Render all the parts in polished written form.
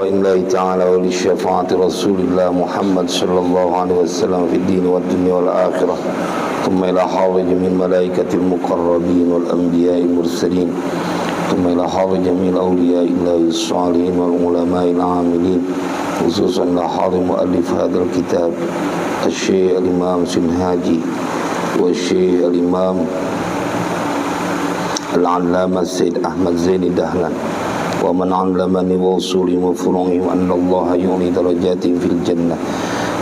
الله تعالى وللشفاعة رسول الله محمد صلى الله عليه وسلم في الدين والدنيا والآخرة ثم إلى حاضر من ملائكة المقربين والأنبياء المرسلين ثم إلى حاضر جميع أولياء الله الصالحين والعلماء العاملين خصوصا إلى حاضر مؤلف هذا الكتاب الشيخ الإمام سنهاجي والشيخ الإمام العلامة السيد أحمد زين دهلان ومن علمني وأصولهم وفروعهم أن الله يعلي درجاتهم في الجنة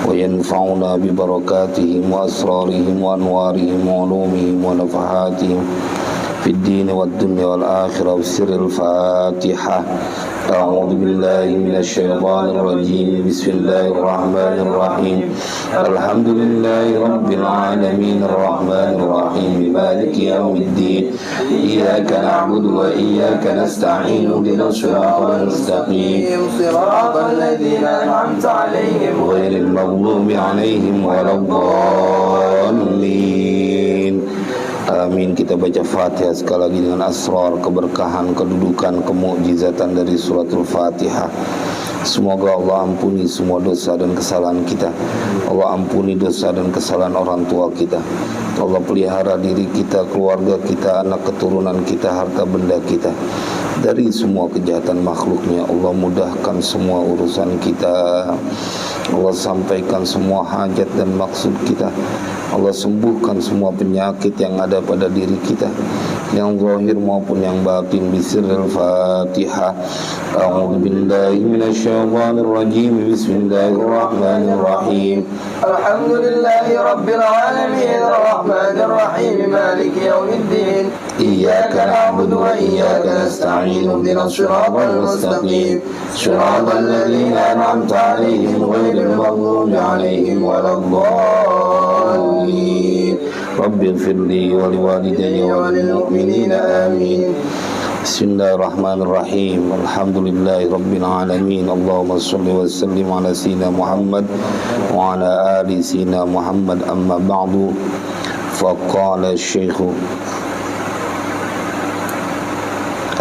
وينفعنا ببركاتهم وأسرارهم وأنوارهم وعلومهم ونفحاتهم في الدين والدنيا والآخرة بسر الفاتحة. أعوذ بالله من الشيطان الرجيم. بسم الله الرحمن الرحيم. الحمد لله رب العالمين الرحمن الرحيم مالك يوم الدين إياك نعبد وإياك نستعين اهدنا الصراط المستقيم صراط الذين أنعمت عليهم غير المغضوب عليهم ولا الضالين. Amin. Kita baca Fatihah sekali lagi dengan asrar, keberkahan, kedudukan, kemukjizatan dari suratul Fatihah. Semoga Allah ampuni semua dosa dan kesalahan kita. Allah ampuni dosa dan kesalahan orang tua kita. Allah pelihara diri kita, keluarga kita, anak keturunan kita, harta benda kita dari semua kejahatan makhluknya. Allah mudahkan semua urusan kita. Allah sampaikan semua hajat dan maksud kita. Allah sembuhkan semua penyakit yang ada pada diri kita, yang zahir maupun yang batin. Bismillahil Fatihah. A'udzu billahi minasyaitonir rajim. Bismillahirrahmanirrahim. Alhamdulillahi rabbil alamin arrahmanir rahim maliki yaumiddin. Iyyaka na'budu wa iyyaka nasta'in ihdinas siratal mustaqim siratal ladzina an'amta 'alaihim ghairil maghdubi 'alaihim waladdallin. Rabbi ighfirli wa liwalidayya wa lil mu'minina amin. Bismillahirrahmanirrahim. Alhamdulillahi rabbil alamin. Allahumma shalli wa sallim ala sayyidina Muhammad wa ala ali sayyidina Muhammad. Amma ba'du. Faqala asy-syaikh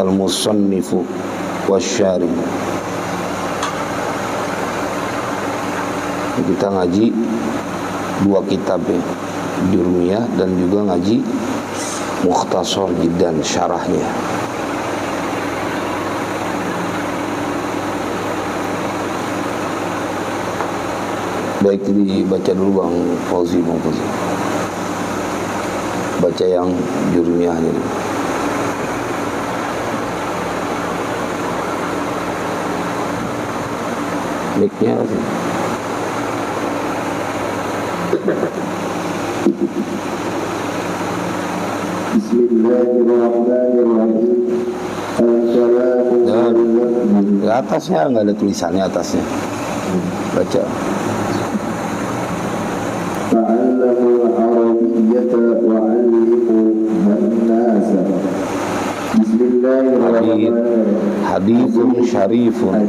al-musannif wasyarih. Kita ngaji dua kitab ya, Jurmiyah dan juga ngaji Mukhtasar Jiddan syarahnya. Baik, dibaca dulu Bang Fauzi. Baca yang Jurmiyahnya dulu. Mic-nya sih. Bismillahirrahmanirrahim. Di atasnya nggak ada tulisannya atasnya. Baca. Ta'allamul arabiyyata wa 'allimuhan nasa. Bismillahirrahmanirrahim. Hadithun syarifun.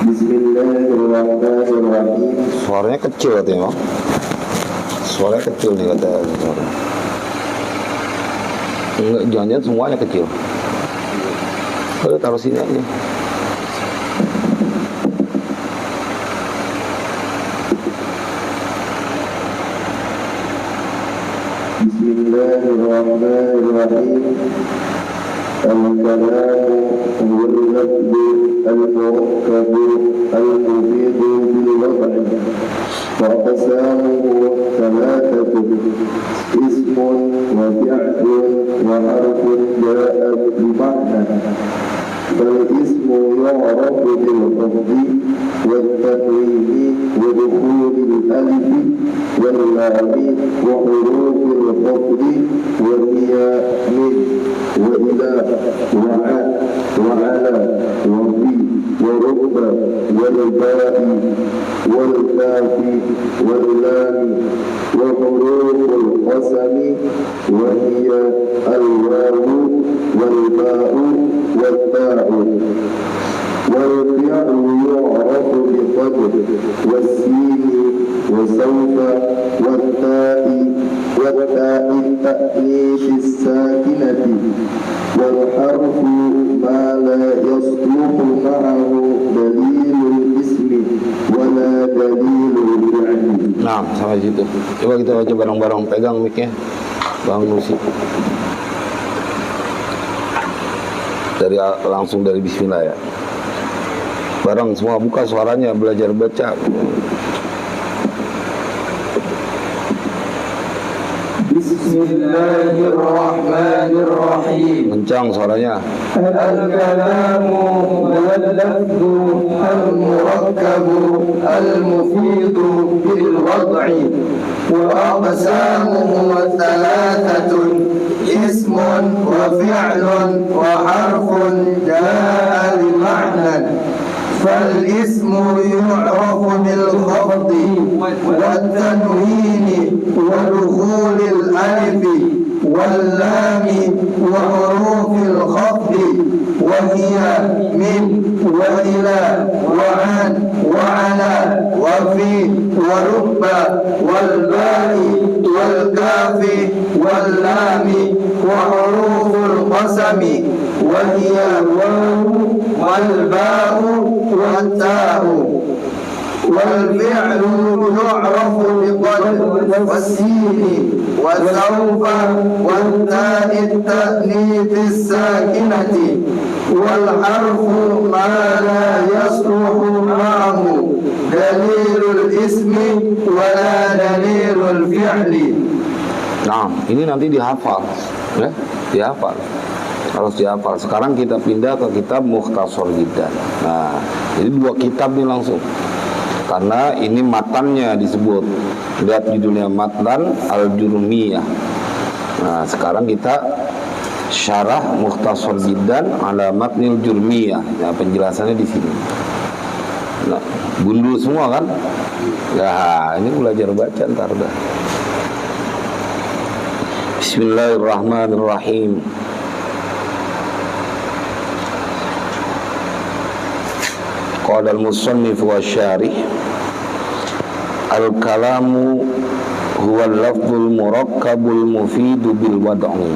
Bismillahirrahmanirrahim. Suaranya kecil katanya, Bang. Suaranya kecil nih kata suara. Enggak, jangan-jangan semuanya kecil. Udah taruh sini aja. Bismillahirrahmanirrahim. Al-kalamu wal lafzu al-murakkabu al-mufidu bil-wad'i wa aqsamuhu thalathatu ismun wa fi'lun wa harfun ja'a bi-ma'na. فالاسم يعرف بالخفض والتنوين ودخول الألف واللام وحروف الخفض وهي من وإلى وعن وعلى وفي ورب والباء والكاف واللام وحروف القسم وهي الواو والباء والتاء. والفعل يعرف بقدر والسين وسوف والتاء التأنيث الساكنة والحرف ما لا يصدر Nah, sampai situ. Coba kita baca bareng-bareng, pegang mic-nya. Bang Nusi. Langsung dari bismillah ya. Bareng semua buka suaranya, belajar baca. Bismillahirrahmanirrahim. Kencang suaranya. Al-kalamu wal lafzu al-murakkabu al-mufidu bil wad'i wa aqsamuhu thalathatun ismun wa fi'lun wa harfun jaa'a li ma'nan. فالاسم يعرف بالخفض والتنوين ودخول الألف واللام وحروف الخفض وهي من وإلى وعن وعلى وفي ورب والباء والكاف واللام وحروف القسم وهي الواو والباء والتاء والفعل يعرف بقد والسين وسوف والتاء التأنيث الساكنة والحرف ما لا يصلح معه دليل الاسم ولا دليل الفعل. Nah, ini nanti dihafal, ya, dihafal. Harus dihafal. Sekarang kita pindah ke kitab Mukhtasar Jiddan. Nah, jadi 2 kitab nih langsung. Karena ini matannya disebut. Lihat judulnya Matan Al-Jurmiyah. Nah, sekarang kita syarah Mukhtasar Jiddan ala Matnil Jurmiyah. Nah, penjelasannya di sini. Nah, gundul semua kan? Nah, ini belajar baca ntar dah. Bismillahirrahmanirrahim. Qala al-musannif wa syarih al-kalamu huwa al-lafzul murakkabul mufidu bil wad'i.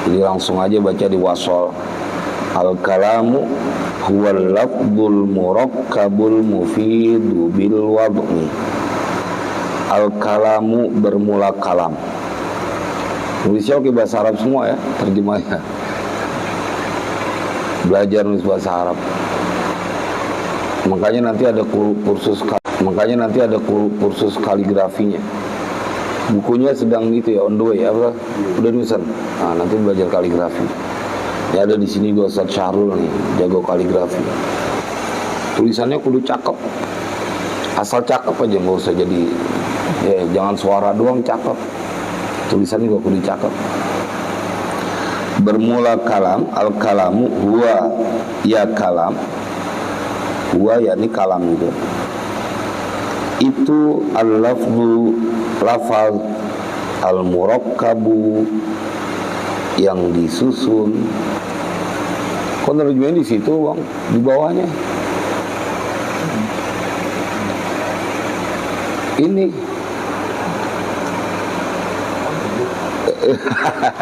Jadi langsung aja baca di wasol. Al-kalamu huwa al-lafzul murakkabul mufidu bil wad'i. Al-kalamu bermula kalam. Nulisnya oke bahasa Arab semua ya, terjemahnya. Belajar nulis bahasa Arab. Makanya nanti ada kursus kaligrafinya. Bukunya sedang itu ya, on the way apa? Udah nulisan. Nah, nanti belajar kaligrafi. Ya ada di sini gua Ustaz Syahrul nih, jago kaligrafi. Tulisannya kudu cakep. Asal cakep aja, nggak usah jadi jangan suara doang, cakep. Tulisannya juga kudu cakep. Bermula kalam, al-kalamu huwa ya kalam. Huwa yakni kalam itu. Itu al-lafzu lafaz al-murakkabu yang disusun. Kok nerjemahin di situ, Bang? Di bawahnya. Ini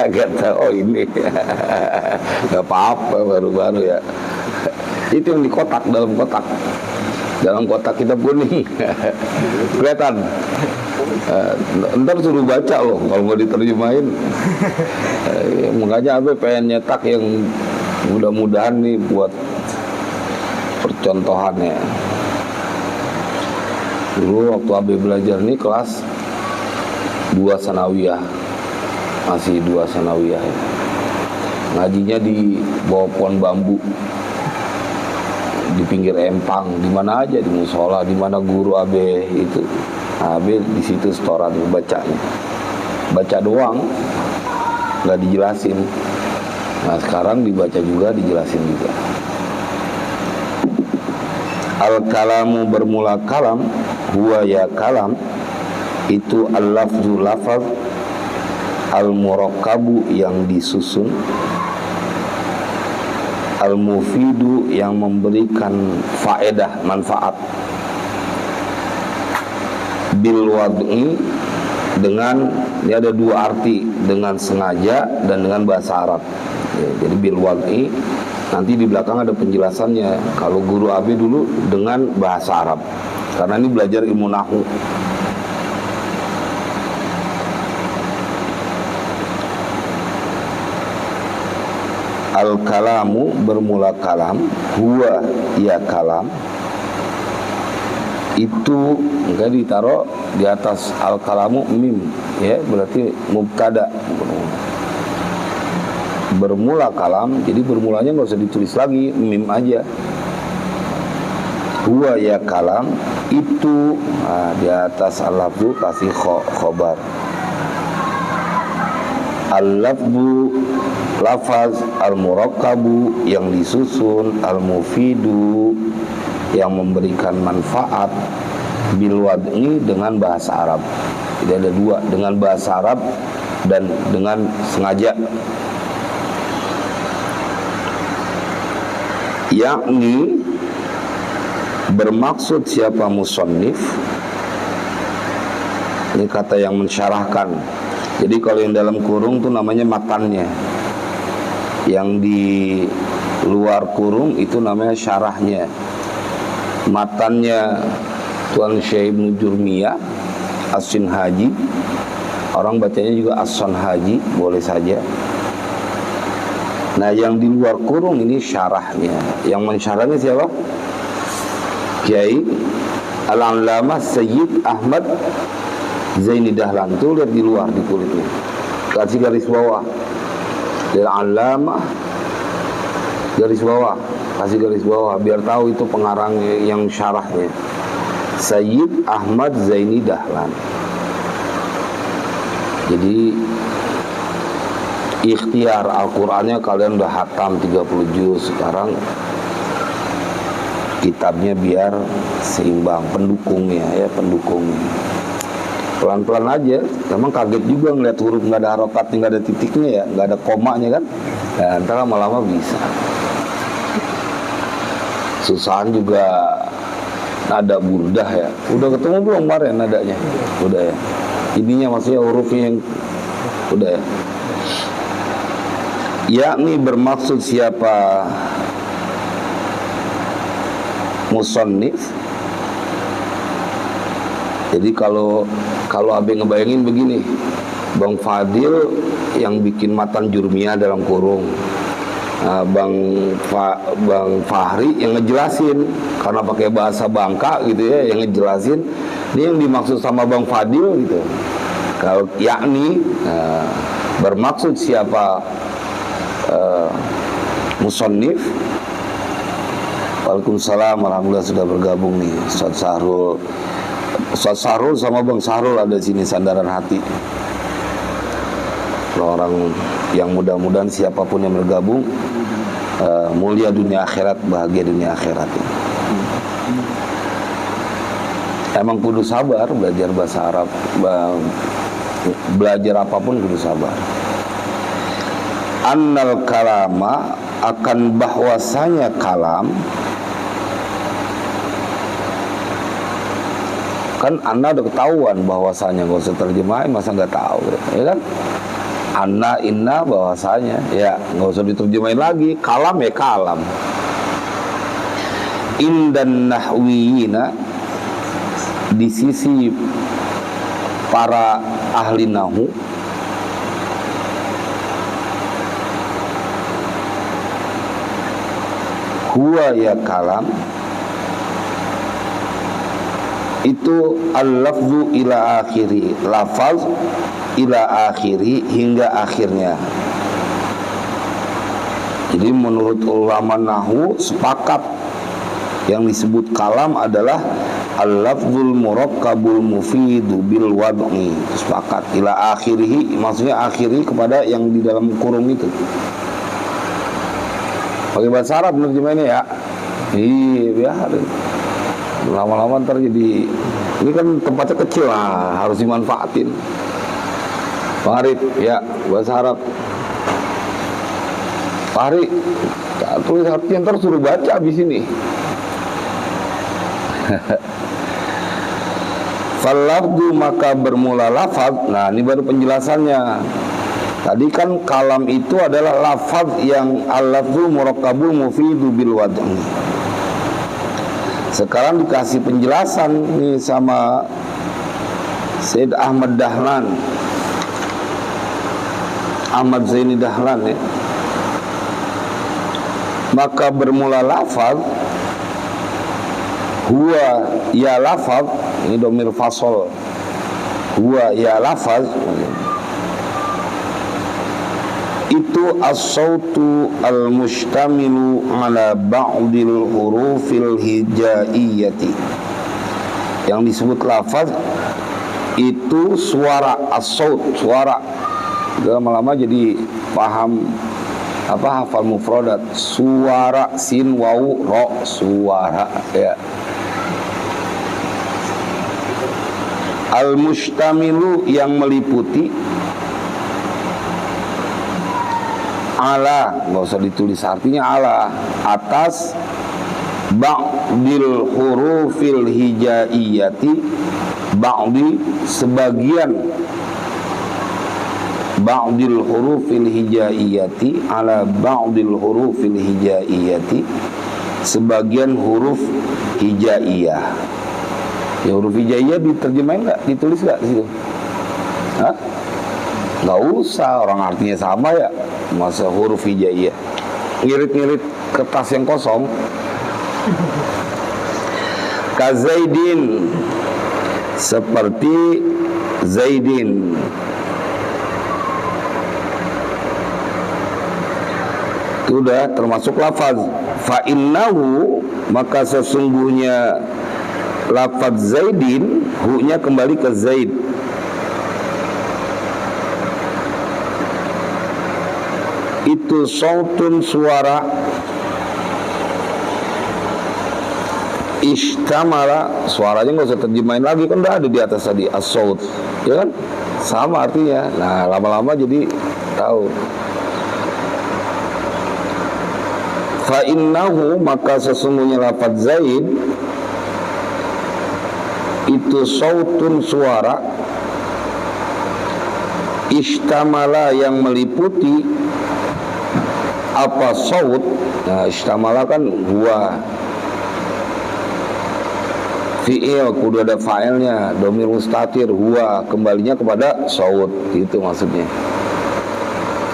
gak tahu. Oh ini gak apa-apa, baru-baru ya. Itu yang di kotak, dalam kotak kitab kuning. Kelihatan. Ntar suruh baca loh kalau mau diterjemahin. Makanya Abe pengen nyetak yang mudah-mudahan nih buat percontohannya. Dulu waktu Abe belajar nih kelas 2 sanawiyah, masih 2 sanawiyah ya. Ngajinya di bawah pohon bambu, di pinggir empang, di mana aja, di musola, di mana guru Abe itu. Abe di situ setoran bacanya. Baca doang, nggak dijelasin. Nah sekarang dibaca juga, dijelasin juga. Al-kalamu bermula kalam, huwa ya kalam, itu al-lafzu lafaz, al-murakkabu yang disusun, al-mufidu yang memberikan faedah, manfaat, bil wad'i dengan, ini ada 2 arti, dengan sengaja dan dengan bahasa Arab. Jadi bil wad'i Nanti di belakang ada penjelasannya. Kalau guru Abi dulu dengan bahasa Arab, karena ini belajar ilmu nahwu. Al-kalamu bermula kalam, huwa ya kalam. Itu enggak ditaruh di atas al-kalamu mim, ya, berarti mubtada. Bermula kalam, jadi bermulanya nggak usah ditulis lagi, mim aja. Huwa ya kalam, itu di atas al-lafzu kasih khobar. Al-lafzu lafaz, al-murakkabu yang disusun, al-mufidu yang memberikan manfaat, bil wad'i dengan bahasa Arab. Jadi ada dua, dengan bahasa Arab dan dengan sengaja. Yakni bermaksud siapa musannif, ini kata yang mensyarahkan. Jadi kalau yang dalam kurung tuh namanya matannya, yang di luar kurung itu namanya syarahnya. Matannya Tuan Syekh Ibnu Jurmiyah As-Sinhaji, orang bacanya juga As-Sanhaji, boleh saja. Nah, yang di luar kurung ini syarahnya. Yang mensyarahnya siapa? Kiai Al-Allamah Sayyid Ahmad Zaini Dahlan. Tuh lihat di luar di kulitnya, kasih garis bawah. Al-Allamah garis bawah, kasih garis bawah biar tahu itu pengarang yang syarahnya. Sayyid Ahmad Zaini Dahlan. Jadi ikhtiar Al-Qur'annya kalian udah hatam 30 juz, sekarang kitabnya biar seimbang, pendukungnya ya, pendukungnya. Pelan-pelan aja, memang kaget juga ngeliat huruf nggak ada harokatnya, nggak ada titiknya ya, nggak ada komanya kan. Nah, ntar lama-lama bisa. Susahan juga nada burdah ya. Udah ketemu belum kemarin nadanya? Udah ya. Ininya maksudnya hurufnya yang udah ya. Yakni bermaksud siapa musannif. Jadi kalau Abe ngebayangin begini, Bang Fadil yang bikin matan Jurmiyah dalam kurung, Bang Fahri yang ngejelasin karena pakai bahasa Bangka gitu ya, yang ngejelasin. Ini yang dimaksud sama Bang Fadil gitu. Kalau yakni bermaksud siapa musannif. Waalaikumsalam, alhamdulillah sudah bergabung nih Ustaz Sahrul sama Bang Sahrul ada sini, sandaran hati. Kalau orang yang mudah-mudahan siapapun yang bergabung mulia dunia akhirat, bahagia dunia akhirat. Emang kudu sabar belajar bahasa Arab, belajar apapun kudu sabar. Annal kalama, akan bahwasanya kalam, kan Anda udah ketahuan bahwasanya, nggak usah terjemahin, masa nggak tahu ya kan? Anna inna bahwasanya ya nggak usah diterjemahin lagi, kalam ya kalam. Indan nahwiyina, di sisi para ahli nahwu, huwa ya kalam, itu al-lafzu ila akhiri, lafaz ila akhiri, hingga akhirnya. Jadi menurut ulama nahwu sepakat yang disebut kalam adalah al-lafzul murakkabul mufidu bil wad'i. Sepakat ila akhirihi, maksudnya akhiri kepada yang di dalam kurung itu. Pakai bahasa Arab menerjemahnya ya. Iya, biar lama-lama ntar jadi, ini kan tempatnya kecil lah, harus dimanfaatin. Pak Arif, ya bahasa Arab. Pak Arif, tulis artinya ntar suruh baca abis ini. Falafdu, maka bermula lafaz. Nah ini baru penjelasannya. Tadi kan kalam itu adalah lafaz yang al-lafzu murakkabul mufidu bil wad'i. Sekarang dikasih penjelasan nih sama Syed Ahmad Dahlan, Ahmad Zaini Dahlan ya. Maka bermula lafaz huwa ya lafaz, ini domir fasol, huwa ya lafaz itu as-sautu al-mustamilu ala ba'dil hurufil hijaiyati. Yang disebut lafaz itu suara, as-saut, suara. Lama-lama jadi paham apa, hafal mufradat, suara, sin wawu ro, suara ya. Al-mustamilu yang meliputi, ala, nggak usah ditulis artinya, ala, atas, ba'dil hurufil hijaiyati, ba'di sebagian, ba'dil hurufil hijaiyati, ala ba'dil hurufil hijaiyati, sebagian huruf hijaiyah. Ya, huruf hijaiyah diterjemahin nggak, ditulis nggak di situ? Hah? Nggak usah, orang artinya sama ya. Masa huruf hijaiyah ngirit-ngirit kertas yang kosong. Kazaidin, seperti Zaidin. Itu udah termasuk lafaz. Fa innahu, maka sesungguhnya lafaz Zaidin, hu-nya kembali ke Zaid. Itu sautun, suara, istamala, suaranya nggak usah terjemahin lagi, kan udah ada di atas tadi as-saut, ya kan, sama artinya. Nah, lama-lama jadi tahu. Fa innahu, maka sesungguhnya lafaz Zaid itu sautun, suara, istamala yang meliputi apa saut. Nah, istamala kan huwa fi'il, kudu ada fa'ilnya, domir mustatir, huwa kembalinya kepada saut, itu maksudnya.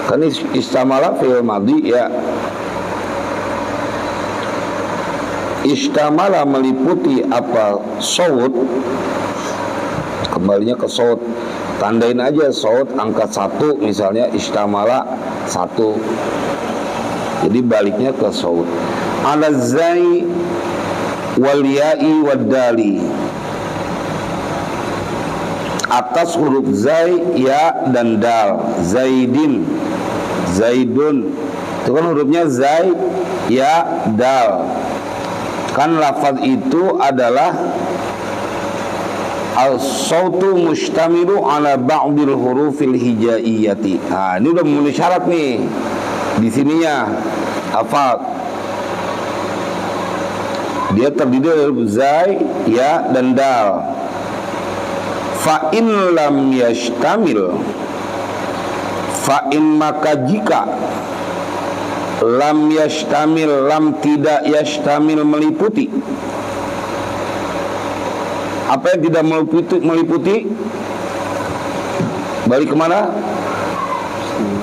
Kan istamala fi'il madhi ya. Istamala meliputi apa saut, kembalinya ke saut. Tandain aja saut angka 1 misalnya, istamala 1. Jadi baliknya ke saut. Ala zai wal ya'i wad dali, atas huruf zai, ya dan dal. Zaidin, zaidun, itu kan hurufnya zai, ya, dal. Kan lafaz itu adalah al-sautu mustamilu ala ba'dil hurufil hijaiyati. Nah, ini udah memenuhi syarat nih. Di sininya hafal. Dia terdiri dari huruf zai, ya dan dal. Fa in lam yashtamil, fa in maka jika, lam yashtamil, lam tidak yashtamil meliputi. Apa yang tidak meliputi? Balik kemana?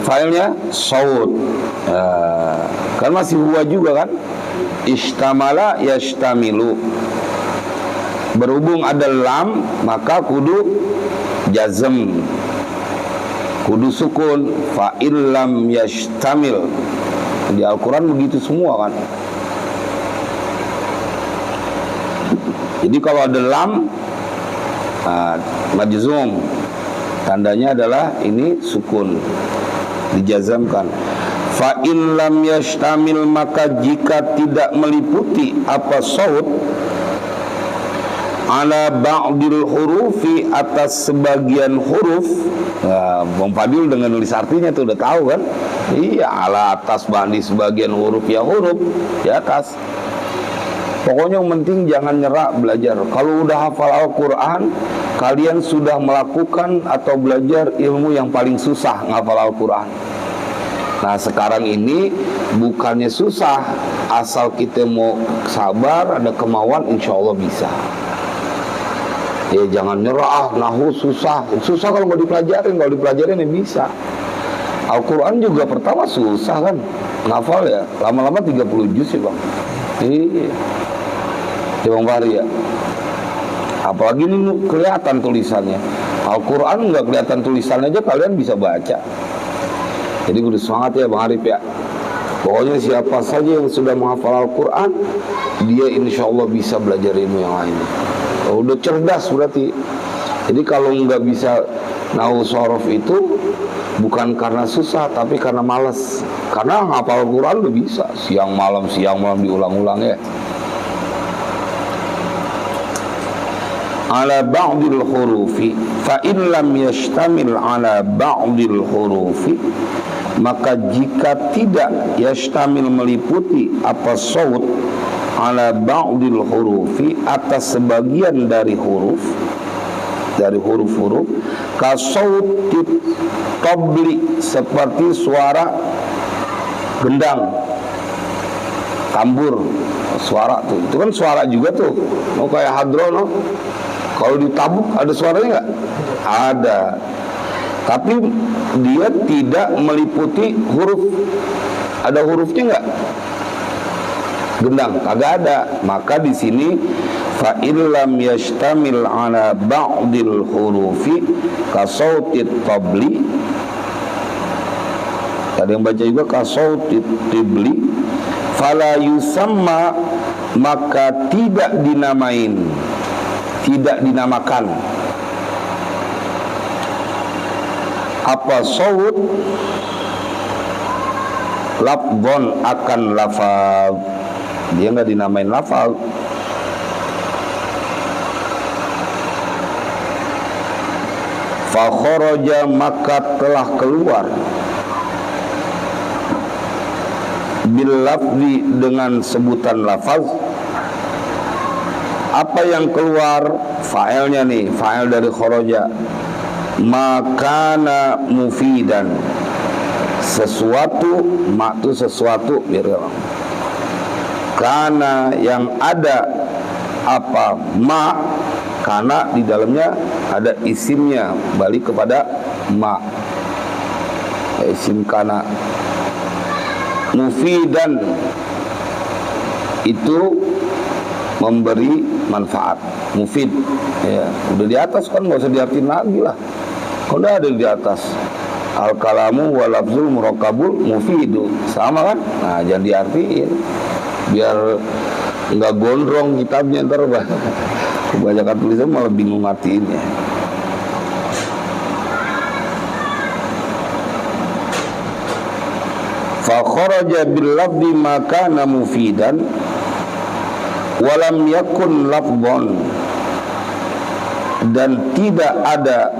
Filenya saut. Kan masih huwa juga kan? Istamala yastamilu. Berhubung ada lam, maka kudu jazm, kudu sukun. Fa illam yastamil. Di Al-Quran begitu semua kan. Jadi kalau ada lam, majzum, tandanya adalah ini sukun, dijazamkan. Fa in lam yashtamil, maka jika tidak meliputi apa saut, ala ba'dil hurufi, atas sebagian huruf. Nah, Bang Fadil dengan nulis artinya tuh udah tahu kan? Iya, ala atas, ba'di sebagian huruf, ya huruf di atas. Pokoknya yang penting jangan nyerah belajar. Kalau udah hafal Al-Quran, kalian sudah melakukan atau belajar ilmu yang paling susah, ngafal Al-Quran. Nah sekarang ini bukannya susah, asal kita mau sabar, ada kemauan, insya Allah bisa. Ya jangan nyerah, nahu susah kalau nggak dipelajarin ya bisa. Al-Quran juga pertama susah kan, ngafal ya, lama-lama 30 juz ya bang. Iya, ya bang Fahri ya. Apalagi ini kelihatan tulisannya. Al-Quran nggak kelihatan tulisannya aja kalian bisa baca. Jadi kudu semangat ya Bang Arif ya. Pokoknya siapa saja yang sudah menghafal Al-Quran, dia insya Allah bisa belajar ilmu yang lainnya. Udah cerdas berarti. Jadi kalau nggak bisa nahu sorof itu bukan karena susah, tapi karena malas. Karena menghafal Al-Quran udah bisa siang malam diulang-ulang ya. Ala ba'dil hurufi fa in lam yashtamil ala ba'dil hurufi, maka jika tidak yashtamil meliputi apa saut ala ba'dil hurufi atas sebagian dari huruf, dari huruf-huruf, ka sautit tabli seperti suara gendang, tambur, suara tuh, itu kan suara juga tuh, mau kayak hadrono. Kalau ditabuk ada suaranya nggak? Ada. Tapi dia tidak meliputi huruf. Ada hurufnya nggak? Gendang, kagak ada. Maka di sini fa illam yashtamil ala ba'dil hurufi ka sautit tabli. Ada yang baca juga ka sautit tibli. Fala yusamma, maka tidak dinamain, tidak dinamakan apa saut lafdhon akan lafal, dia nggak dinamain lafal. Fa kharaja, maka telah keluar, bil lafzi, dengan sebutan lafaz. Apa yang keluar? Fa'ilnya nih, fa'il dari kharaja. Makana mufidan, sesuatu, ma itu sesuatu, biar gampang. Karena yang ada apa ma, karena di dalamnya ada isimnya, balik kepada ma, isim kana. Mufidan itu memberi manfaat, mufid ya, udah di atas kan, nggak usah diartiin lagi lah, kalau udah ada di atas. Al kalamu wa lafzul murakkabul mufidu, sama kan. Nah jangan diartiin biar nggak gondrong kitabnya, ntar kebanyakan tulisan malah bingung artiinnya. Fa kharaja bil lafzi ma kana mufidan walam yakun lafdhon, dan tidak ada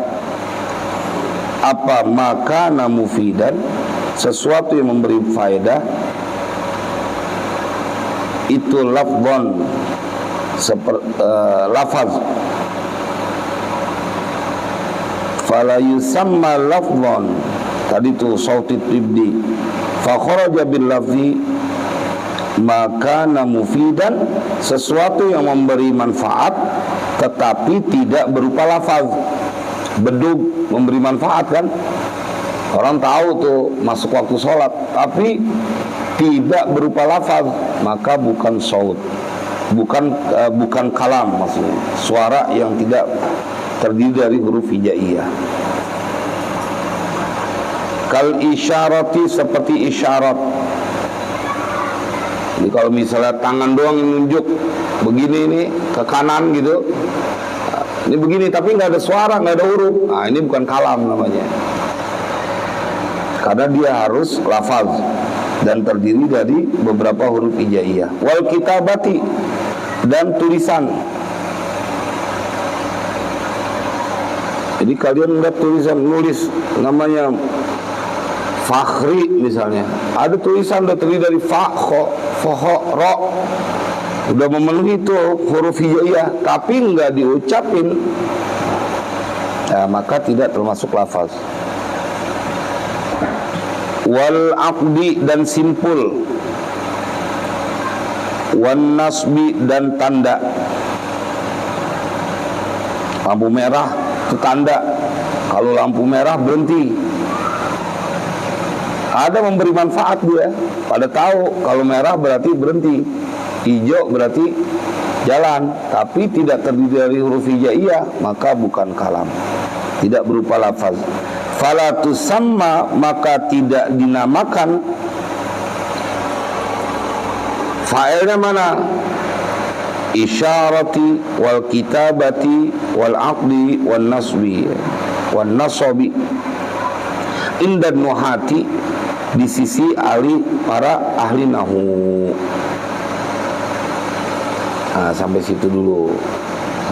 apa makana mufidan, sesuatu yang memberi faedah, itu lafdhon, lafaz. Fala yusamma lafdhon, tadi itu sautit tibdi. Fa kharaja bil lafzi maka mufidan, sesuatu yang memberi manfaat tetapi tidak berupa lafaz. Bedug memberi manfaat kan, orang tahu tuh masuk waktu sholat, tapi tidak berupa lafaz, maka bukan saut, bukan kalam, maksudnya suara yang tidak terdiri dari huruf hijaiyah. Kal isyarati, seperti isyarat. Jadi kalau misalnya tangan doang yang nunjuk begini, ini ke kanan gitu, ini begini tapi nggak ada suara, nggak ada huruf, nah ini bukan kalam namanya, karena dia harus lafaz dan terdiri dari beberapa huruf hijaiyah. Wal kitabati, dan tulisan. Jadi kalian lihat tulisan, nulis namanya Fakhri misalnya, ada tulisan udah terdiri dari fa, kho, foho, ro, udah memenuhi itu huruf hijaiyah, tapi nggak diucapin, maka tidak termasuk lafaz. Wal aqdi dan simpul, wan nasbi dan tanda. Lampu merah itu tanda. Kalau lampu merah berhenti. Ada memberi manfaat dia. Pada tahu kalau merah berarti berhenti, hijau berarti jalan, tapi tidak terdiri dari huruf hijaiyah, maka bukan kalam, tidak berupa lafaz. Fala tusamma, maka tidak dinamakan. Fa'ilnya mana? Isyarati wal kitabati wal aqdi wal nasbi wal nasabi inda nuhati, di sisi para ahli nahu. Nah, sampai situ dulu.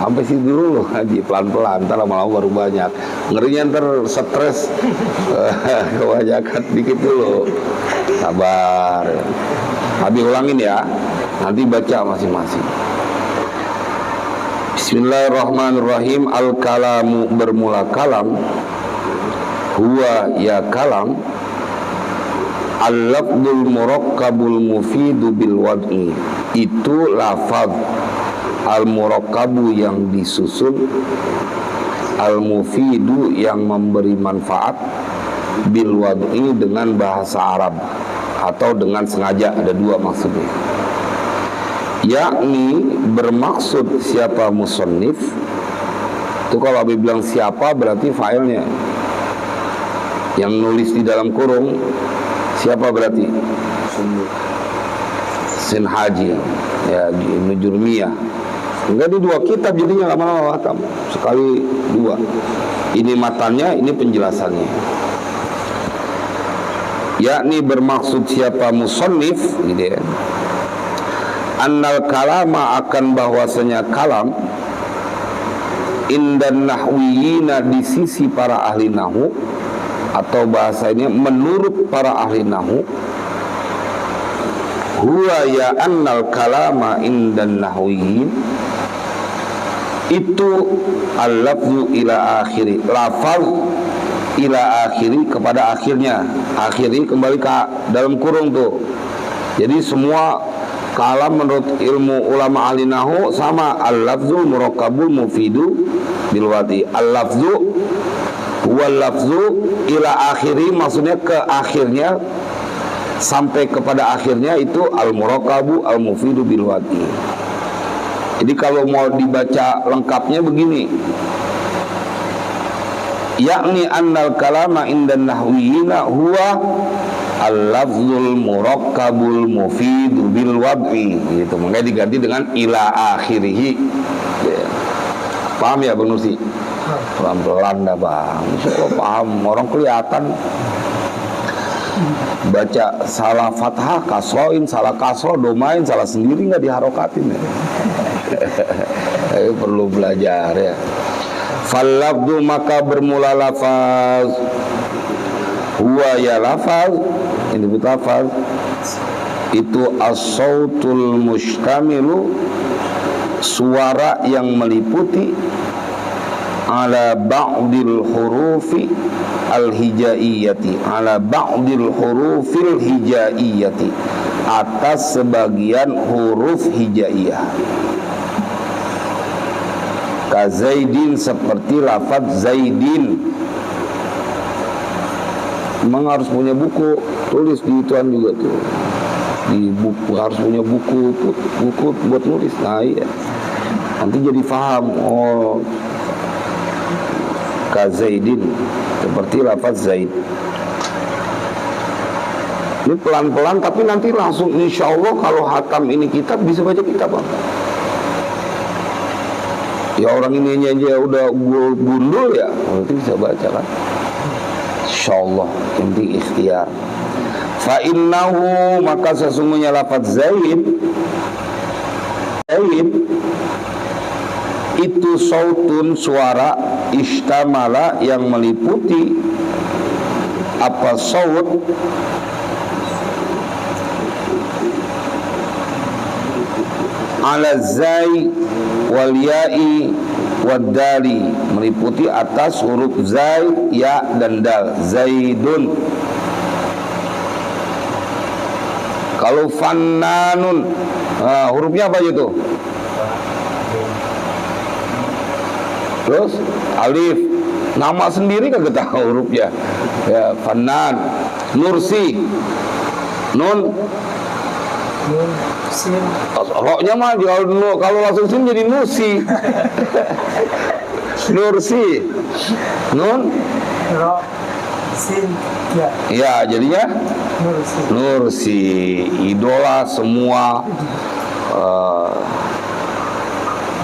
Sampai situ dulu ngaji pelan-pelan, ntar lama-lama baru banyak. Ngerinya ntar stres kebanyakan dikit dulu. Sabar. Habis ulangin ya. Nanti baca masing-masing. Bismillahirrahmanirrahim. Al-kalamu, bermula kalam. Huwa, ya kalam. Al-lafdul murakkabul mufidu bil wad'i, itu lafaz al-murakkabu yang disusun, al-mufidu yang memberi manfaat, bil wad'i dengan bahasa Arab atau dengan sengaja. Ada dua maksudnya, yakni bermaksud siapa musannif. Itu kalau Abi bilang siapa berarti fa'ilnya yang nulis di dalam kurung. Siapa berarti? Sin Haji, ya, Ibnu Jurmiyah. Enggak, di dua kitab jadinya lama-lama hatam. Sekali dua. Ini matanya, ini penjelasannya. Yakni bermaksud siapa musannif, gitu ya. Annal kalama, akan bahwasanya kalam, indan nahwiyina, di sisi para ahli nahu, atau bahasanya menurut para ahli nahu, huwa ya annal kalama indan nahwiyin, itu al-lafzu ila akhiri, lafaz ila akhiri, kepada akhirnya. Akhiri kembali ke dalam kurung tuh. Jadi semua kalam menurut ilmu ulama ahli nahu sama, al-lafzul murakkabul mufidu bil wadi. Al-lafzu wal lafzu ila akhiri, maksudnya ke akhirnya, sampai kepada akhirnya, itu al-murakkabu al-mufidu bil wadi. Jadi kalau mau dibaca lengkapnya begini, yakni annal kalama indan nahwiyina huwa al-lafzul murakkabul mufidu bil wad'i, gitu. Makanya diganti dengan ila akhirihi. Ya. Paham ya Bang Nursi? Pelan-pelan dah Bang, insyaallah paham. Orang kelihatan baca salah fathah, kasroin, salah kasro, domain, salah sendiri, nggak diharokatin ya. Perlu belajar ya. Fal-lafdu, maka bermula lafaz, huwa ya lafaz, ini disebut lafaz, itu as-sautul mustamilu, suara yang meliputi, ala ba'dil hurufi al-hijaiyati, ala ba'dil hurufil hijaiyati, atas sebagian huruf hijaiyah. Ka Zaidin, seperti lafaz Zaidin. Memang harus punya buku, tulis di ituan juga tuh. Di buku harus punya buku buat nulis. Nah iya, nanti jadi paham. Oh, ka Zaidin, seperti lafaz Zaid. Ini pelan-pelan, tapi nanti langsung insya Allah kalau hatam ini kitab bisa baca kitab Bang. Ya orang ini aja udah gundul ya, nanti bisa baca kan. Insya Allah, inti ikhtiar. Fa innahu, maka sesungguhnya lafaz Zaid itu sautun, suara, istamala, yang meliputi. Apa saut? Ala zai wal ya'i wadali, meliputi atas huruf zai, ya dan dal. Zaidun. Kalau fannanun, hurufnya apa itu? Terus alif, nama sendiri kagak tahu hurufnya. Ya, fannan. Nursi, nun, sin, roknya mah kalau langsung sin jadi nusi. Nursi, nun, ro, sin, ya, ya jadinya nursi. Nursi, idola semua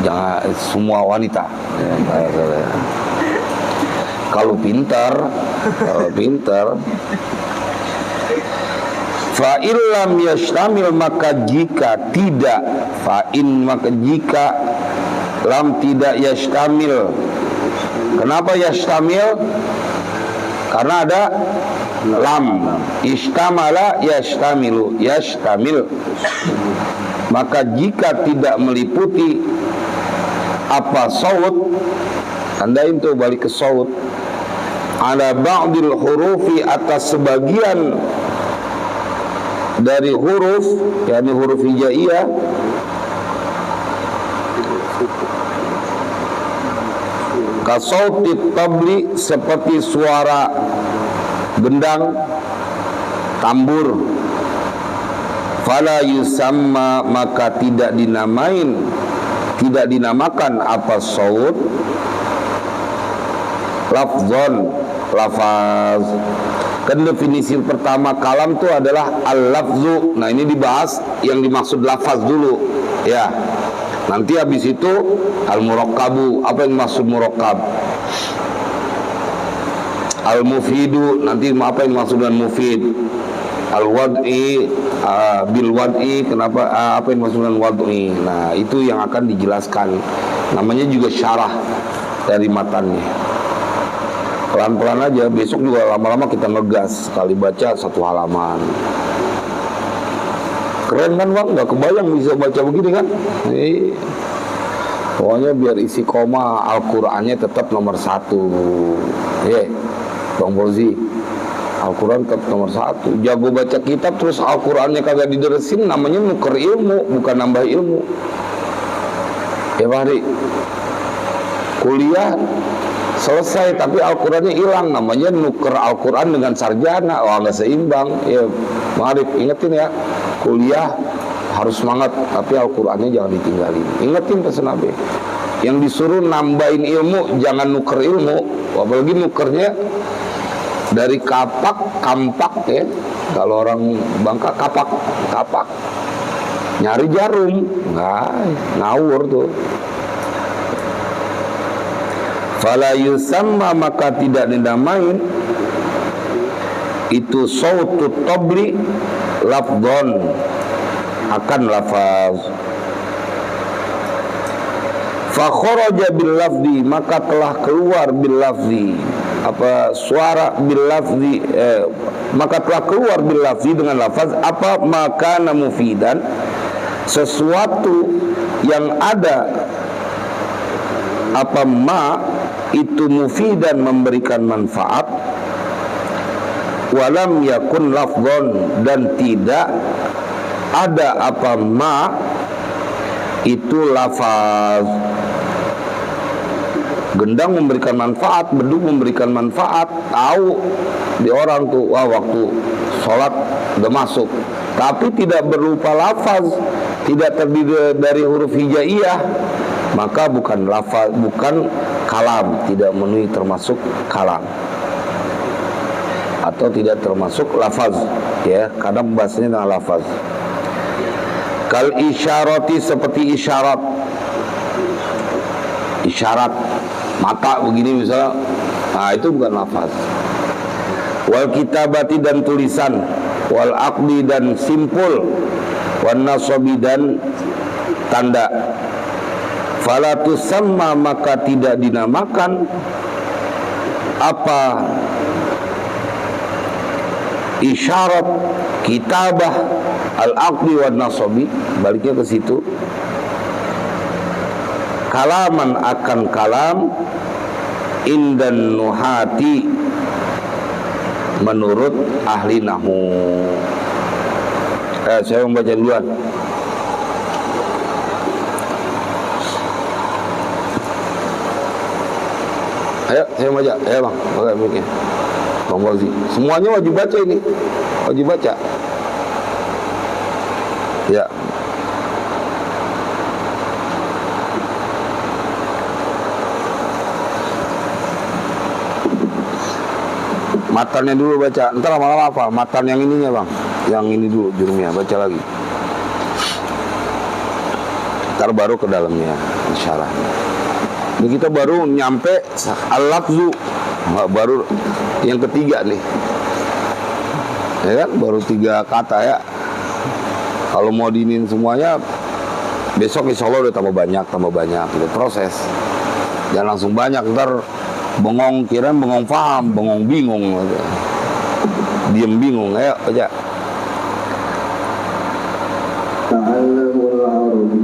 jangan semua wanita. Kalau pintar, fa'in lam yashtamil, maka jika tidak, fa'in maka jika, lam tidak yashtamil. Kenapa yashtamil? Karena ada lam. Ishtamala yashtamilu, yashtamil. Maka jika tidak meliputi apa saut, tandain tuh balik ke saut, ala ba'dil hurufi, atas sebagian dari huruf, yakni huruf hijaiyah, kasautit tabli, seperti suara gendang, tambur, fala yusamma, maka tidak dinamakan apa saut lafzon, lafaz. Kan definisi pertama kalam itu adalah al-lafzu. Nah ini dibahas yang dimaksud lafaz dulu ya. Nanti habis itu al-murakkabu, apa yang dimaksud murakkab. Al-mufidu, nanti apa yang dimaksud dengan mufid. Al-wad'i, bil wad'i, kenapa apa yang dimaksud dengan wad'i. Nah itu yang akan dijelaskan. Namanya juga syarah dari matannya. Pelan-pelan aja, besok juga lama-lama kita ngegas, sekali baca 1 halaman. Keren kan Bang? Gak kebayang bisa baca begini kan? Pokoknya biar isi koma Al-Qur'annya tetap nomor 1. Bang Bozi, Al-Quran tetap nomor 1. Jago baca kitab terus Al-Qur'annya kagak dideresin, namanya nuker ilmu, bukan nambah ilmu. Ya Pak, kuliah selesai tapi Al-Qurannya hilang, namanya nuker Al-Quran dengan sarjana. Wah nggak seimbang ya. Mari ingetin ya, kuliah harus semangat tapi Al-Qurannya jangan ditinggalin. Ingetin pesan Nabi, yang disuruh nambahin ilmu, jangan nuker ilmu. Apalagi nukernya dari kampak ya, kalau orang Bangka kapak nyari jarum, nggak ngawur tuh. Fala yusamma, maka tidak dinamain itu sautut tabli lafdhon, akan lafaz. Fa kharaja bil lafzi, maka telah keluar bil lafzi, apa suara bil lafzi, maka telah keluar bil lafzi dengan lafaz apa maka mufidan, sesuatu yang ada apa ma itu mufidan, memberikan manfaat, walam yakun lafzon, dan tidak ada apa ma itu lafaz. Gendang memberikan manfaat, beduk memberikan manfaat, tahu di orang tuh, wah waktu sholat udah masuk, tapi tidak berupa lafaz, tidak terdiri dari huruf hijaiyah, maka bukan lafaz, bukan kalam, tidak memenuhi termasuk kalam atau tidak termasuk lafaz ya, karena bahasanya dengan lafaz. Kal isyarati, seperti isyarat mata begini misalnya, nah itu bukan lafaz. Wal kitabati, dan tulisan, wal aqdi, dan simpul, wan nasabi, dan tanda. Fala tusamma, maka tidak dinamakan apa isyarat, kitabah, al-aqdi wan nasabi, baliknya ke situ. kalaman akan kalam indan nuhati menurut ahli nahwu. Saya membaca duluan. Ayo, saya baca. Ayo bang, pakai mic-nya. Bang Fauzi. Semuanya wajib baca ini. Wajib baca. Ya. Matannya dulu baca. Ntar lama-lama apa? Matan yang ininya bang. Yang ini dulu jurumnya. Baca lagi. Ntar baru ke dalamnya. Insyaallah. Ini kita baru nyampe al-lafzu. Baru yang ketiga nih. Ya kan? Baru 3 kata ya. Kalau mau diinin semuanya, besok insya Allah udah tambah banyak gitu. Proses. Jangan langsung banyak, ntar bengong, kirain bengong paham, bengong bingung gitu. Diem bingung. Ayo baca.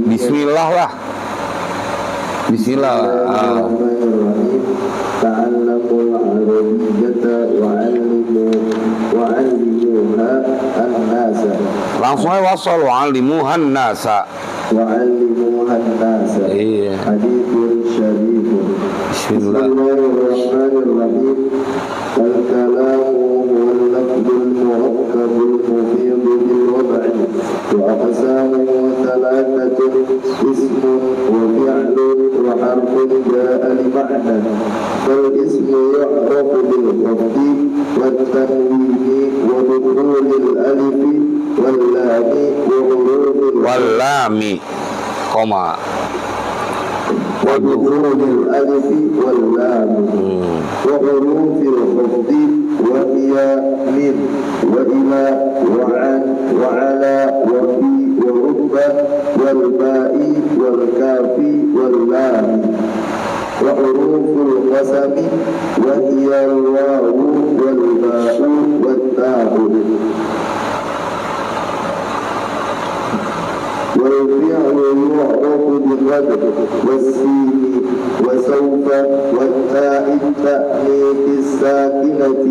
Bismillah lah. Bismillah. Ta'allamul arabiyyata wa'allimuha an-nasa. Langsung aja wasal wa'allimuha an-nasa. Wa'allimuha an-nasa. Iya. Hadithun syarifun. Bismillah. Bismillahirrahmanirrahim. Al-kalamu huwal lafzul murakkabul mufidhu bil wad'i wa aqsamuhu thalathatun ismun wa fi'lun wa harfun jaa'a li ma'na. Fal ismu yu'rafu bil khafdi wat tanwini wa dukhulil alifi wal lami wa hurufil Wallami koma ودخول الألف واللام وحروف الخفض وهي من وإلى وعن وعلى وفي ورب والباء والكاف واللام وحروف القسم وهي الواو والباء والتاء والفعل يعرف بالرد والسين وسوف والتاء التأنيث الساكنة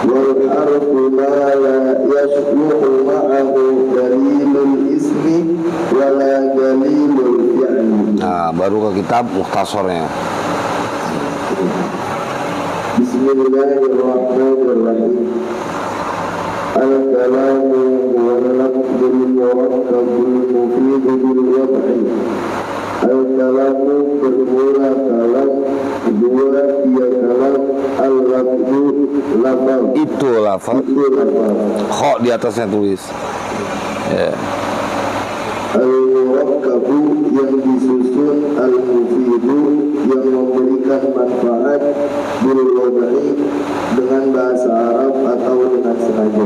والحرف ما لا يشبه معه دليل الاسم ولا دليل الفعل. Nah, baru ke kitab mukhtasornya. Bismillahirrahmanirrahim. Al-kalamu huwal lafzul murakkabul mufidhu bil wad'i. Al-kalamu bermula kalam, kedua dia kalam, al-lafzu lafaz. Itu lafaz. Itu lafaz. Kho di atasnya tulis. Ya. Al-murakkabu yang disusun, al-mufidhu yang memberikan manfaat, bil wad'i dengan bahasa Arab atau dengan sengaja.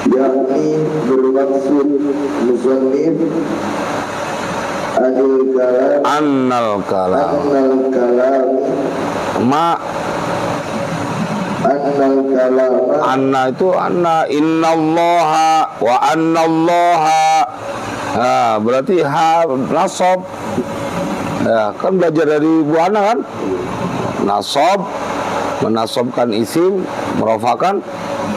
Yakni bermaksud musannif Annal kalam Anna itu anna innallaha wa annallaha. Nah, berarti ha nasab. Ya, kan belajar dari Bu Ana kan? Nasab, menasabkan isim, merafakan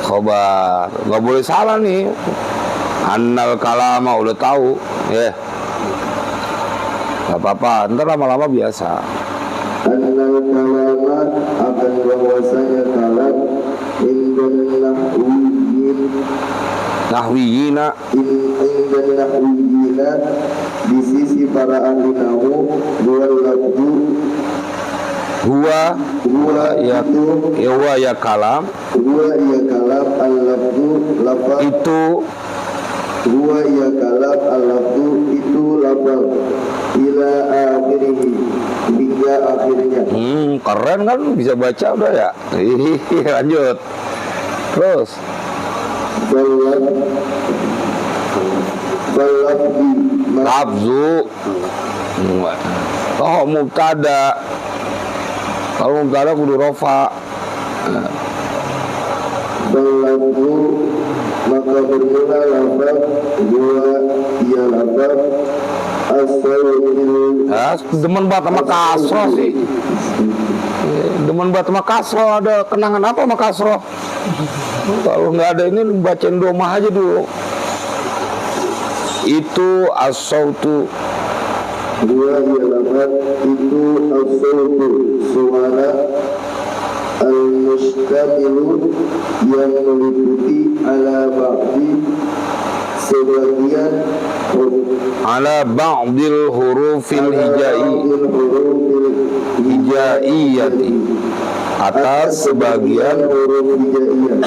khobar. Nggak boleh salah nih. Annal kalama udah tahu, ya. Gak apa-apa, ntar lama-lama biasa. Annal kalama akan bahwasanya kalam indan Nahwiyina indan nahwiyina di sisi para ahli nahwu wal lafzu huwa ya kalam al lafzu lafaz itu huwa ya kalam al lafzu itu lafaz ila akhirih hingga akhirnya. Keren kan, bisa baca udah ya. Lanjut terus. Lafzu mubtada. Kalau mubtada kudu rofa. Lafzu maka bermula lafaz dua ia lafaz asal Ya, demen banget sama kasro sih. Demen banget sama kasro. Ada kenangan apa sama kasro? Kalau nggak ada ini bacain domah aja dulu. Itu as-sautu. Dua halaman itu as-sautu, suara al-mustamilu yang meliputi ala ba'di sebagian Ala ba'dil hurufil hijaiyati, atas sebagian huruf hijaiyah.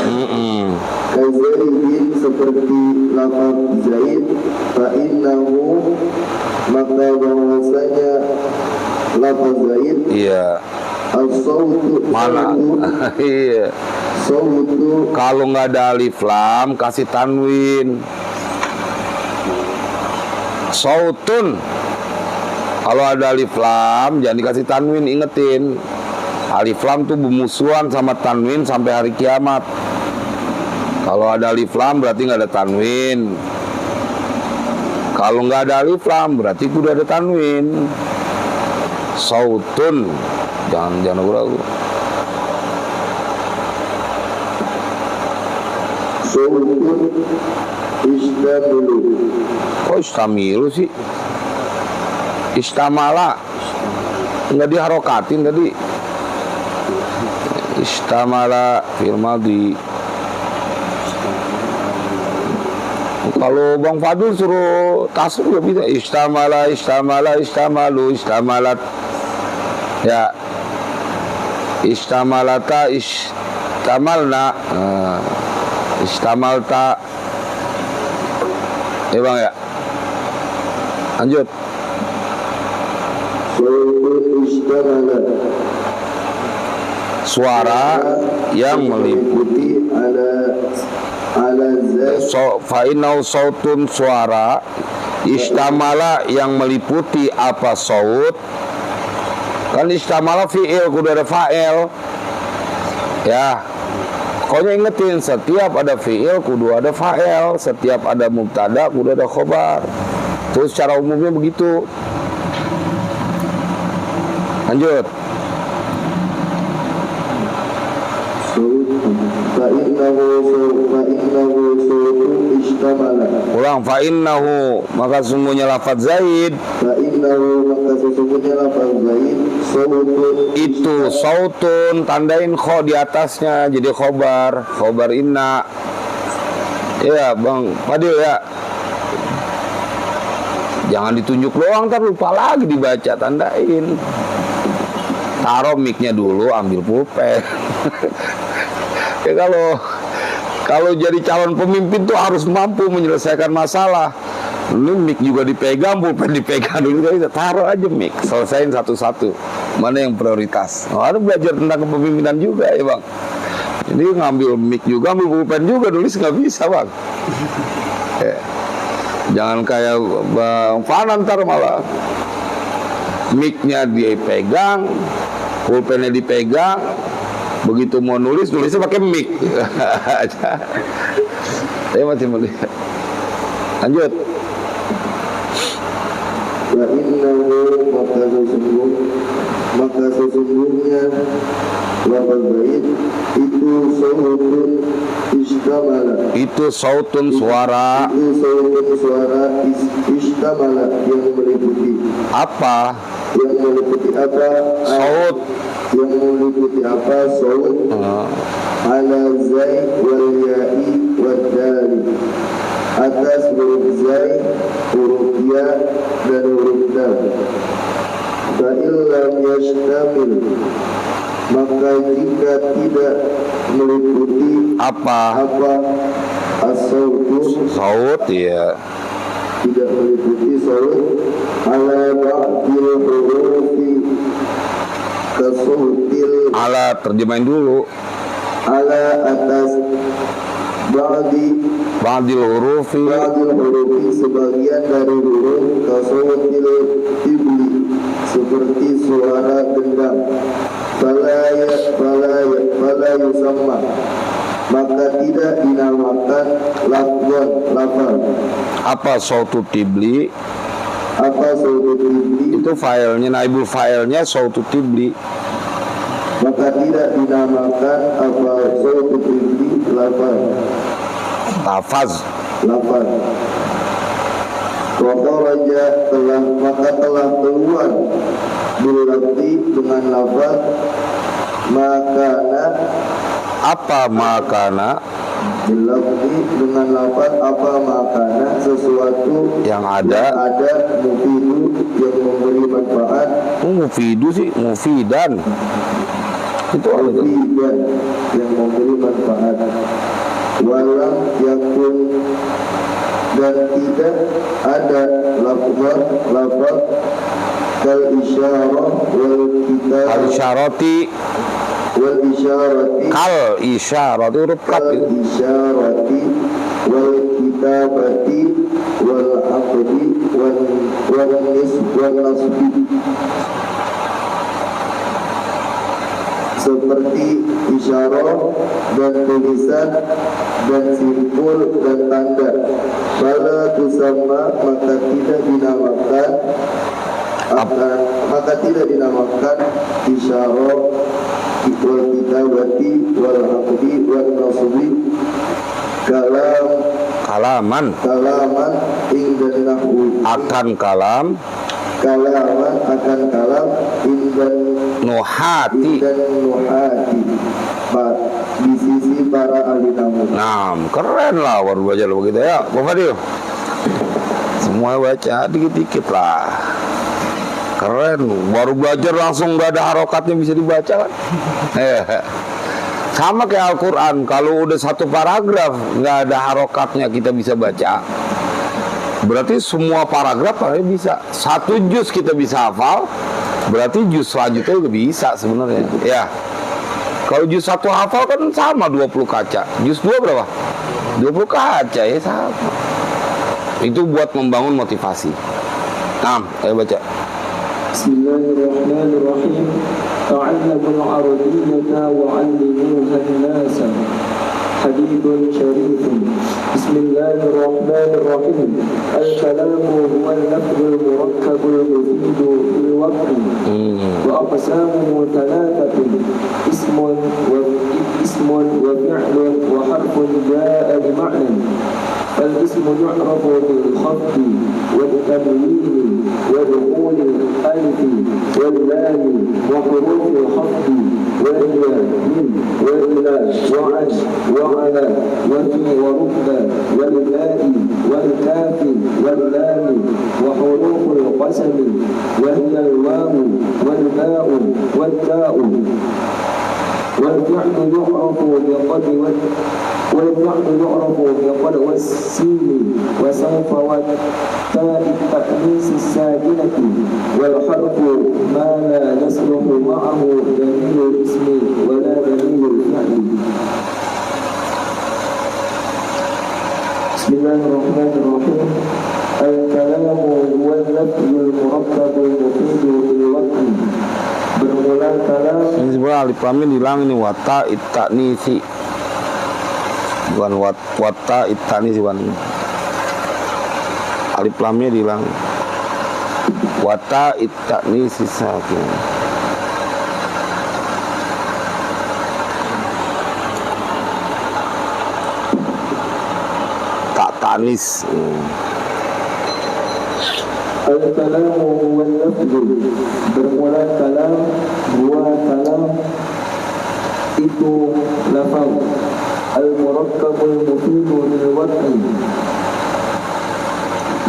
Kazaidin, seperti lafaz Zaid, fa innahu, maka bahwasanya lafaz Zaid, iya. as-sautu, Mana? Iya. sautu, Kalau nggak ada alif lam kasih tanwin. Sautun. Kalau ada alif lam jangan dikasih tanwin, ingetin. Alif lam tuh bermusuhan sama tanwin sampai hari kiamat. Kalau ada alif lam berarti nggak ada tanwin. Kalau nggak ada alif lam berarti udah ada tanwin. Sautun. Jangan ragu-ragu. sautun, istamilu. Oh, istamilu sih. Istamala. Nggak diharokatin tadi. Istamala fil madhi. Kalau Bang Fadul suruh tasrif ya bisa. Istamala, istamalu, istamalat. Ya. Istamalata, istamalna. Istamalta. Ya Bang ya. Lanjut. Sautun istamala, Suara yang meliputi. ala Zaid, Fa'inau sautun, suara. Istamala yang meliputi apa saut. Kan istamala fi'il, kudu ada fa'il. Ya. Pokoknya ingetin, setiap ada fi'il kudu ada fa'il, setiap ada mubtada kudu ada khobar. Terus secara umumnya begitu. Lanjut. fa'innahu sautun istamala, Ulang. Fa'innahu, maka sesungguhnya lafaz Zaid fa'innahu, maka sesungguhnya lafaz Zaid, sautun, itu sautun, tandain kho di atasnya jadi khobar inna. Ya Bang Fadil ya. Jangan ditunjuk doang, ntar lupa lagi dibaca, tandain. Taruh mic-nya dulu, ambil pulpen. Ya kalau jadi calon pemimpin tuh harus mampu menyelesaikan masalah. Ini mic juga dipegang, pulpen dipegang dulu, kita taruh aja mic, selesain satu-satu. Mana yang prioritas? Harus belajar tentang kepemimpinan juga ya Bang. Jadi ngambil mic juga, ambil pulpen juga, nulis nggak bisa Bang. Jangan kayak Bang Fanan ntar malah mic-nya dipegang, pulpennya dipegang, begitu mau nulisnya pakai mic. Saya masih melihat. Lanjut. fa'innahu, maka sesungguhnya lafaz Zaid itu sautun istamala, Itu sautun, suara. itu sautun, suara istamala yang meliputi. Apa? Yang meliputi apa? Saut. Yang meliputi apa? Saut ala Zaid wal ya'i wal dali, atas huruf Zaid, huruf ya dan huruf dal. Fa'il lam yashtamil, maka jika tidak meliputi Apa? as-sautu, Saut ya. tidak meliputi saut ala ba'dil hurufi kasautil, Ala, terjemahin dulu. ala atas Ba'dil hurufi. ba'dil hurufi, sebagian dari huruf kasautil ibli, seperti suara gendang. Fala yusamma, maka tidak dinamakan lafaz. Apa sautu tibli? apa sautu tibli, Itu filenya, naibul filenya sautu tibli. maka tidak dinamakan apa sautu tibli Tafaz. lafaz. Wa kharaja telah keluar bilafzi dengan lafaz makana, Apa makana bilafzi dengan lafaz apa makana sesuatu yang ada? mufidu yang memberi manfaat, Mufidu sih, mufidan. Itu apa itu? mufidan yang memberi manfaat, walam yakun dan tidak ada lafaz kal isyarah wal kitab Al isyarati, wal isyarati kal isyarati huruf kaf kal itu. isyarati wal kitabati wal aqdi wal nasbi, seperti isyarah dan tulisan dan simpul dan tanda. Fala tusamma maka tidak dinamakan isyarah wal kitabati wal aqdi wal nasbi Kalaman inda nahwi, akan kalam, akan kalam inda nuhati. nuhati, di sisi para ahli nahwu. Nah, keren lah baru belajar begitu ya, Pak Fadil. Semua baca dikit-dikit lah. Keren, baru belajar langsung nggak ada harokatnya bisa dibaca kan? Sama kayak Al-Quran, kalau udah satu paragraf nggak ada harokatnya kita bisa baca. Berarti semua paragraf bisa. Satu juz kita bisa hafal, berarti juz selanjutnya juga bisa sebenarnya. Ya. Kalau juz satu hafal kan sama 20 kaca. Juz 2 berapa? 20 kaca ya sama. Itu buat membangun motivasi. Nah, ayo baca. Bismillahirrahmanirrahim. Ta'allamul arabiyyata wa'allimuha an-nasa. Hadithun syarifun. Bismillahirrahmanirrahim. Al-kalamu huwa al-lafzul murakkabul mufidu fil waqti. Wa aqsamuhu thalathatun. Ismun wa fi'lun wa harfun jaa'a bi ma'nan. فالاسم يعرف بالخفض والتنوين ودخول الألف واللام وحروف الخفض وهي من وإلى وعن وعلى وفي ورب والباء والكاف واللام وحروف القسم وهي الواو والباء والتاء والفعل يعرف بقد والسين وسوف والتاء التأنيث الساكنة والحرف ما لا يصلح معه ضمير الاسم ولا ضمير الفعل. بسم الله الرحمن الرحيم. الكلام هو اللفظ المركب المفيد بالوقت. Bermula kalam. Ini sebenarnya alif lam hilang ini wata ittanisi. Bukan wata ittanisi bukan. Alif lamnya hilang. Wata ittanisi sakin. Tak tanis. Al-kalamu huwa al-lafzu. Bermula kalam, dua kalam itu lafaz. Al-murakkabul mufidu lil wad'i,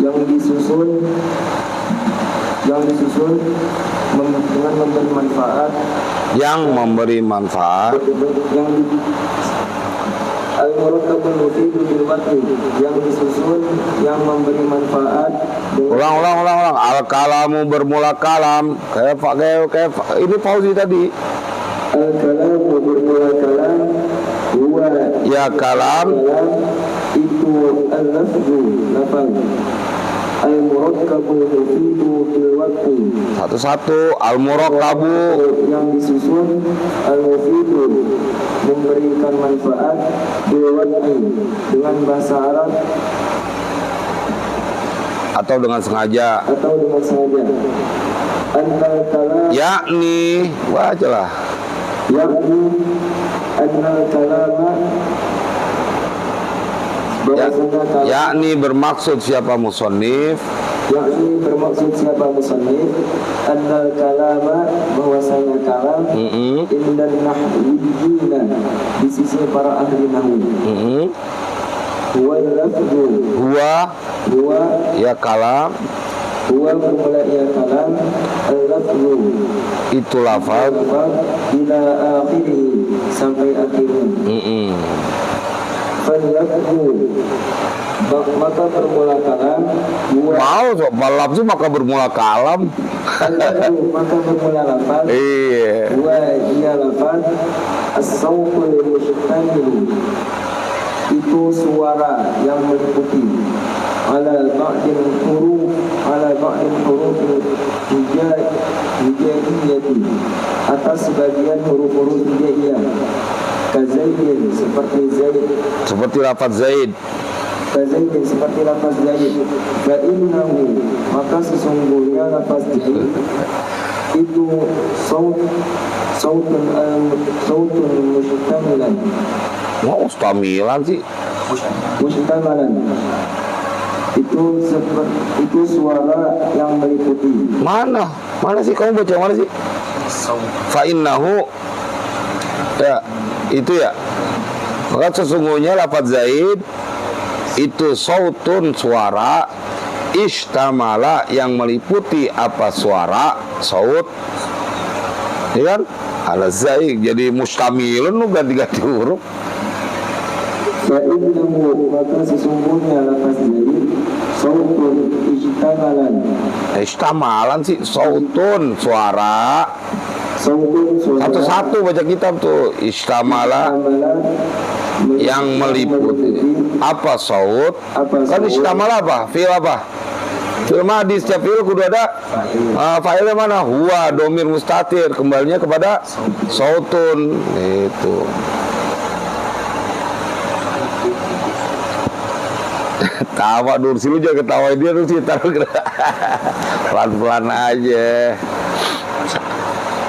yang disusun dengan memberi manfaat. Yang memberi manfaat. Al-murakkabul mufidu lil wad'i, yang disusun yang memberi manfaat. Ulang. Al-kalamu bermula kalam. Kayak ini Fauzi tadi. Al-kalamu bermula kalam. Huwa Ya kalam. itu al-lafzu lafaz. Al-murakkabul mufidu bil waqti. Satu-satu. Al-murakkabu. Yang disusun al-mufidu memberikan manfaat bil waqti dengan bahasa Arab. atau dengan sengaja. Annal kalam Yakni, bacalah. yakni annal kalama bahwasanya kalam Yakni bermaksud siapa musannif yakni bermaksud siapa musannif annal kalama bahwasanya kalam indan nahwiyina di sisi para ahli nahwu huwa lafzu huwa ya kalam huwa bermula ya kalam al-lafzu itu lafaz ila akhirih sampai akhirnya fal-lafzu maka bermula kalam huwa lafzu maka bermula kalam. al-lafzu maka bermula lafaz Iya. huwa ia lafaz as-sawtul mustamil itu suara yang meliputi ala ba'dil huruf hijaiyati atas sebagian huruf-huruf hijaiyah kazaidin seperti zaid Seperti lafaz Zaid. kazaidin seperti lafaz zaid fa innahu maka sesungguhnya lafaz zaid itu sautun mustamilan Mau mustamilan sih. mustamalan itu suara yang meliputi Mana sih kamu baca yang mana sih? Fa innahu ya itu ya. Maka sesungguhnya lafaz Zaid itu sautun suara istamala yang meliputi apa suara saut. Ya kan? Ala Zaid jadi mustamilun nu ganti-ganti huruf. Fa'innahu maka sesungguhnya lafaz zaid sautun ijtamalan Istamalan sih sautun suara. sautun suara Satu-satu baca kitab tuh istamala yang meliputi apa saut. Kan istamala apa? Fi'il apa? Fi'il madhi, setiap fi'il kudu ada fa'ilnya mana? Huwa domir mustatir, kembalinya kepada sautun. Itu. Tawa Nursi, lu jangan ketawain dia Nursi, taruh pelan-pelan aja.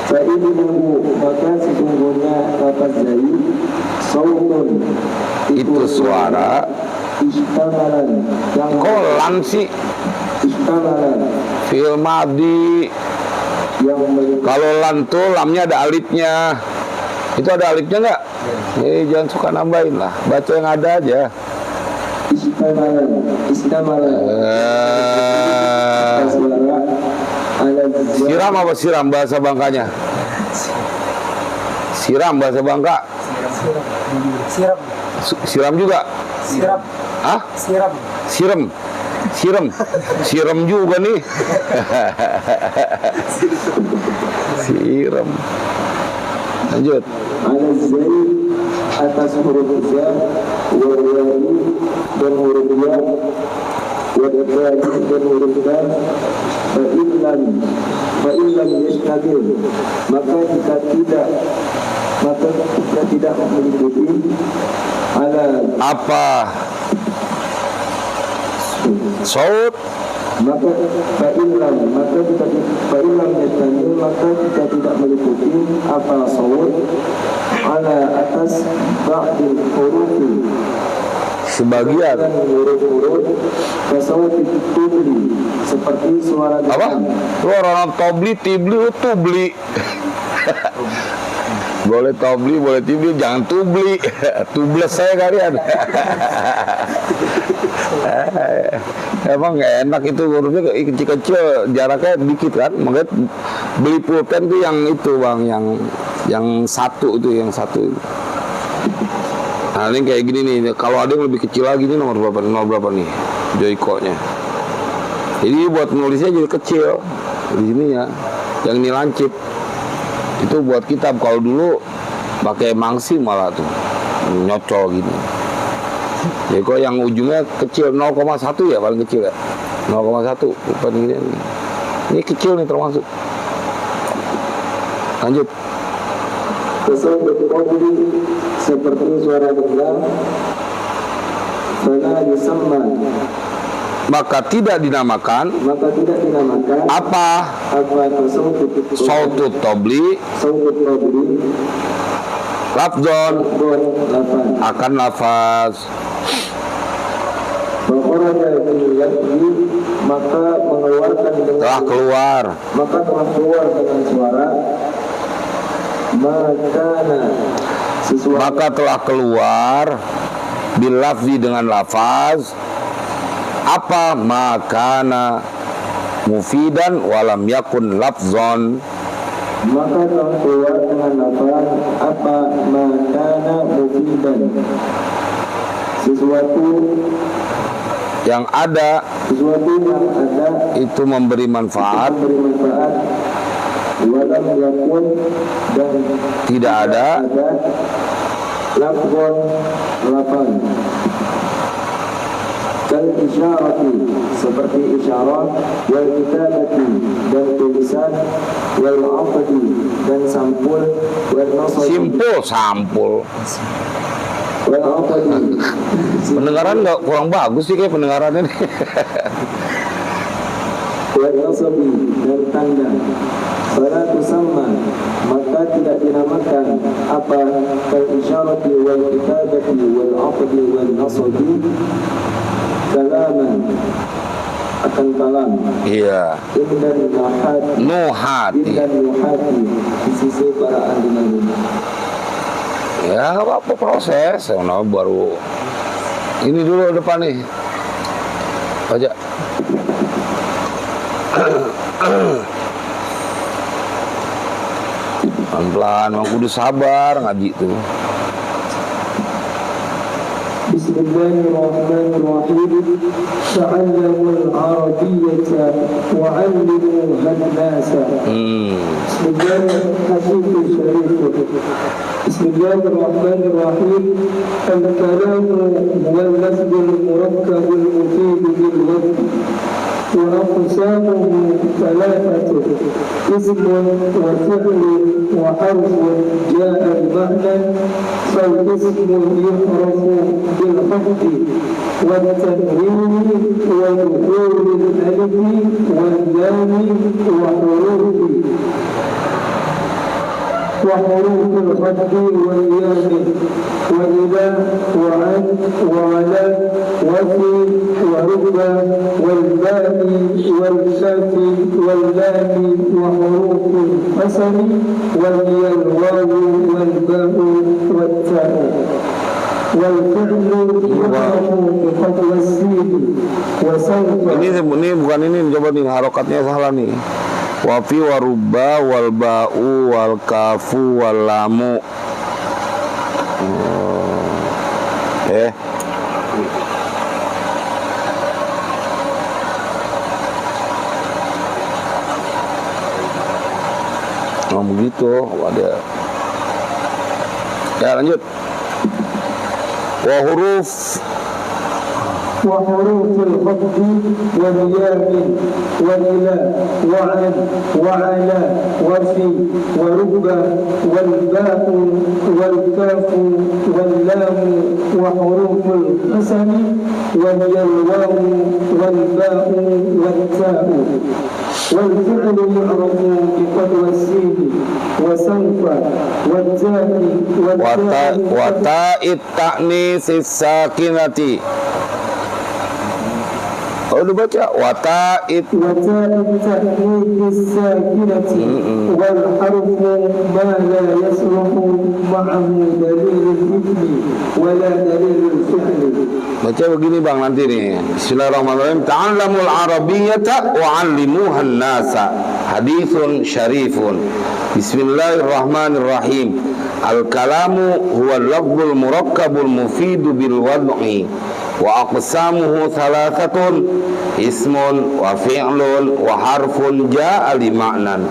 Fa'innahu maka sesungguhnya lafaz zaid sautun Itu suara. ijtamalan yang Kolan sih ijtamalan fi'il madhi. yang meliputi Kalau lan tuh lamnya ada alifnya. Itu ada alifnya nggak? Jangan suka nambahin lah. Baca yang ada aja. istamalan suara ala Siram apa siram bahasa Bangkanya? Siram bahasa Bangka. Siram. Siram juga. Siram. Hah? Siram. Siram juga nih. Siram. Lanjut. ala zaid atas huruf za wa ya'i dan huruf ya wa dal dan huruf dal fa illam yashtabil maka jika tidak meliputi ala Apa? Saut. maka fa'ilam yashtabil maka jika tidak meliputi apa saut ala atas ba'dil hurufi Sebagian. huruf-huruf kasawati tubli seperti suara Apa? depan Lu orang tobli, tibli, lu tubli. Boleh tobli, boleh tibli, jangan tubli. Tubles saya kalian. Emang nggak enak itu hurufnya kecil-kecil, jaraknya dikit kan. Makanya beli pulpen tuh yang itu bang, yang satu itu, yang satu. Nah ini kayak gini nih. Kalau ada yang lebih kecil lagi nih nomor berapa nih? Joyko-nya. Jadi buat nulisnya jadi kecil. Di sini ya, yang ini lancip. Itu buat kitab. Kalau dulu pakai mangsi malah tuh nyocol gini. Jadi kok yang ujungnya kecil 0,1 ya paling kecil ya. 0,1 bukan gini. Ini kecil nih termasuk. Lanjut. kasawati tubli seperti suara benda fala yusamma maka tidak dinamakan apa tersebut sautut tobli sautut tobli lafzon akan lafaz Bakharaja bin Yadri, maka mengeluarkan dengan telah keluar dengan suara maka telah keluar bil lafzi dengan lafaz apa makana mufidan walam yakun lafzon, maka telah keluar dengan lafaz apa makana mufidan, sesuatu yang ada itu memberi manfaat, walam yakun dan tidak ada lafzon lafaz kal isyarati seperti isyarat wal kitabati dan tulisan wal aqdi dan sampul wal nasab sampul pendengaran nggak kurang bagus sih kayak pendengarannya nih. wal nasabi dan tanda fala tusamma, maka tidak dinamakan apa kal isyarati wal kitabati wal aqdi wal nasabi kalaman akan kalam. Iya. Indan nuhati di sisi para ahli ilmu. Ya apa proses, baru ini dulu depan nih. Baca. Pelan-pelan, emang kudu sabar ngaji tuh. Bismillahirrahmanirrahim. Ta'allamul arabiyyata wa'allimuha an-nasa. Bismillahirrahmanirrahim. Al-kalamu huwal lafzul murakkabul mufid bil wadh. وأقسامه ثلاثة اسم وفعل وحرف جاء بمعنى فالاسم يحرف بالخفض والتنوين ودخول الألف واللام وحروف الخفض والياء وإلى وعن وعلى وفي وربا والباء والكاف واللام وحروف القسم وهي الواو والباء والتاء والفعل يحرف بقطع السين وسوف. Ini bukan ini, coba nih harokatnya salah nih. Wafi warubba wal ba'u wal kafu wal lamu. Begitu ada. Ya lanjut. Wa huruf وحروف الخفض والياء وإلى وعن وعلى وفي وربا والباء والكاف واللام وحروف القسم وهي الواو والباء والتاء والفعل يعرف بقدر السين وسوف والتاء وتاء التأنيث الساكنة. Udah baca wata'id الساكنة والحرف ما لا يصلح معه دليل الاسم ولا دليل الفعل. Baca begini bang nanti nih. Bismillahirrahmanirrahim. Ta'allamul arabiyyata wa'allimuha an-nasa. Hadithun syarifun. Bismillahirrahmanirrahim. Al-kalamu huwa al-lafzul murakkabul mufidu bil wad'i. Wa aqsamuhu thalathatun ismun wa fi'lun wa harfun ja'a li ma'nan.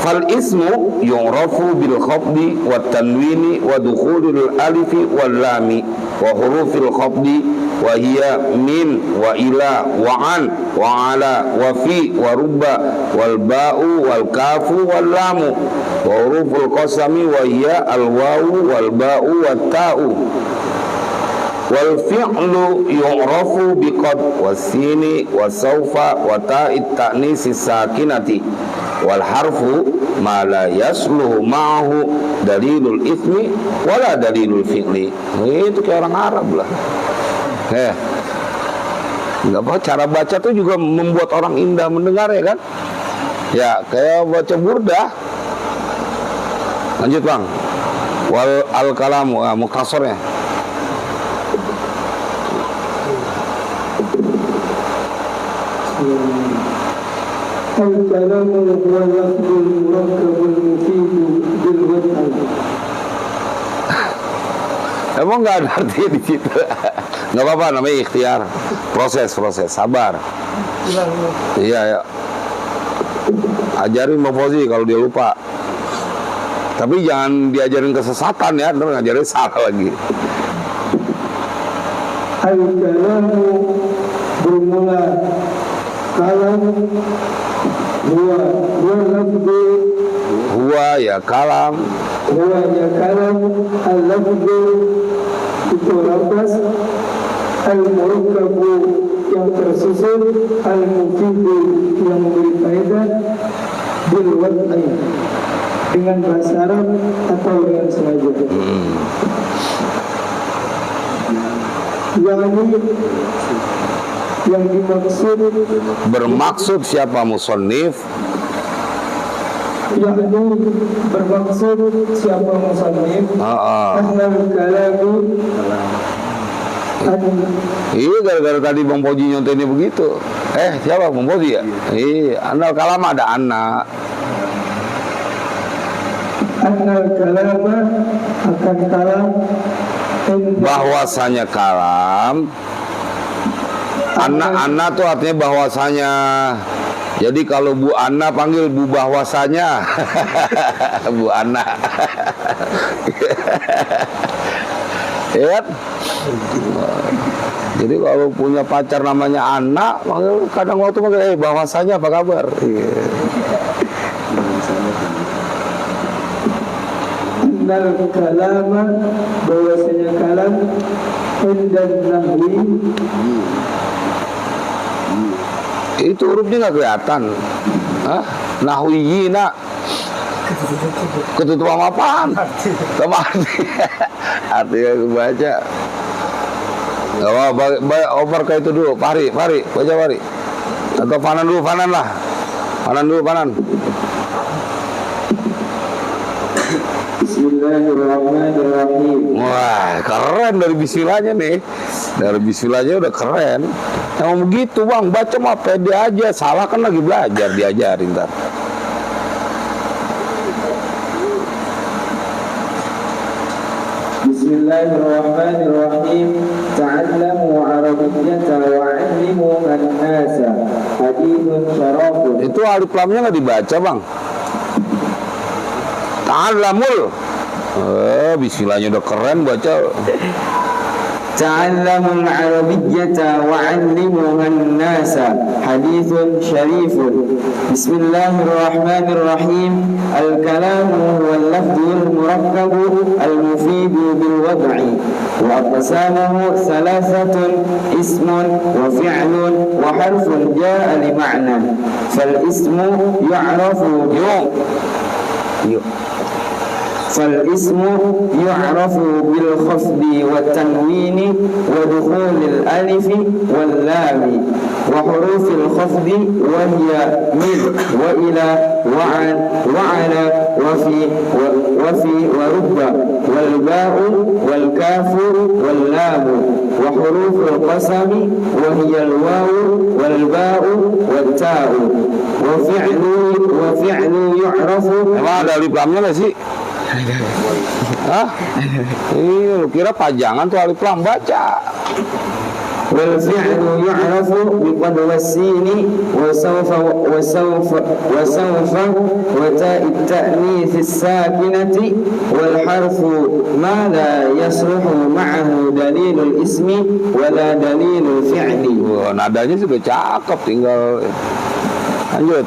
Fal ismu yu'rafu bil khafdi wat tanwini wa dukhulil alifi wal lami wa hurufil khafdi wa hiya min wa ila wa an wa ala wa fi wa rubba wal ba'u wal kafu wal lamu wa huruful qasami wa hiya al wawu wal ba'u wat ta'u. Wal fi'lu yu'rafu biqad wasini wasaufa wa ta'it ta'nisi sakinati wal harfu ma la yasluhu ma'ahu dalilul ithmi wala dalilul fi'li. Itu kayak orang Arab lah. Enggak apa, cara baca tuh juga membuat orang indah mendengar ya kan? Ya, kayak baca burdah. Lanjut Bang. Wal al-kalamu mukhasornya. الكلام هو اللفظ المركب المفيد بالوضع. Emang nggak ada artinya di situ. Nggak apa-apa, namanya ikhtiar, proses, sabar. Iya ya. Ajarin Bang Fauzi kalau dia lupa. Tapi jangan diajarin kesesatan ya, ntar ngajarin salah lagi. Al-kalamu bermula kalam huwa lafzu Huwa ya kalam, al-lafzu itu lafaz al-murakkabu yang tersusun al-mufidu yang memberi faedah bil wad'i dengan bahasa Arab atau dengan sengaja. Yang dimaksud bermaksud siapa musannif? bermaksud siapa musannif? Annal kalamu Iya, gara-gara tadi Bang Fauzi nyontennya begitu. Siapa Bang Fauzi ya? Iya, annal kalam ada anak. Annal kalama akan kalam Bahwasanya kalam, anak-anak tuh artinya bahwasanya. Jadi kalau Bu Ana panggil Bu bahwasanya. Bu Ana. Ya. Jadi kalau punya pacar namanya Ana, kadang waktu panggil bahwasanya apa kabar? Annal kalama bahwasanya kalam indan nahwi itu hurufnya nggak kelihatan. Nahwiyina ketutup sama apaan? Sama artinya aku baca. Gak apa, over ke itu dulu. Fahri, baca Fahri. Atau Fanan dulu, Fanan lah. Fanan. Bismillahirrahmanirrahim. Wah, keren dari bismillahnya nih. Dari bismillahnya udah keren. Emang begitu Bang, baca mah pede aja. Salah kan lagi belajar, diajarin ntar. Bismillahirrahmanirrahim. Ta'allamu arabiyyata wa'allimu an-nasa. Hadithun syarafun. Itu alif lamnya nggak dibaca Bang. Ta'allamul. Bismillahnya udah keren baca. تعلموا العربية وعلموها الناس حديث شريف بسم الله الرحمن الرحيم الكلام هو اللفظ المركب المفيد بالوضع وأقسامه ثلاثة اسم وفعل وحرف جاء لمعنى فالاسم يعرف بالخفض والتنوين ودخول الألف واللام وحروف الخفض وهي من وإلى وعلى وفي ورب والباء والكاف واللام وحروف القسم وهي الواو والباء والتاء وفعل يعرف. Emang ada alif lamnya nggak sih? Ini lu kira pajangan tuh alif lam, baca. والفعل يعرف بقد والسين وسوف وتاء التأنيث الساكنة والحرف ما لا يصلح معه دليل الاسم ولا دليل الفعل. Wah, nadanya sudah cakep, tinggal lanjut.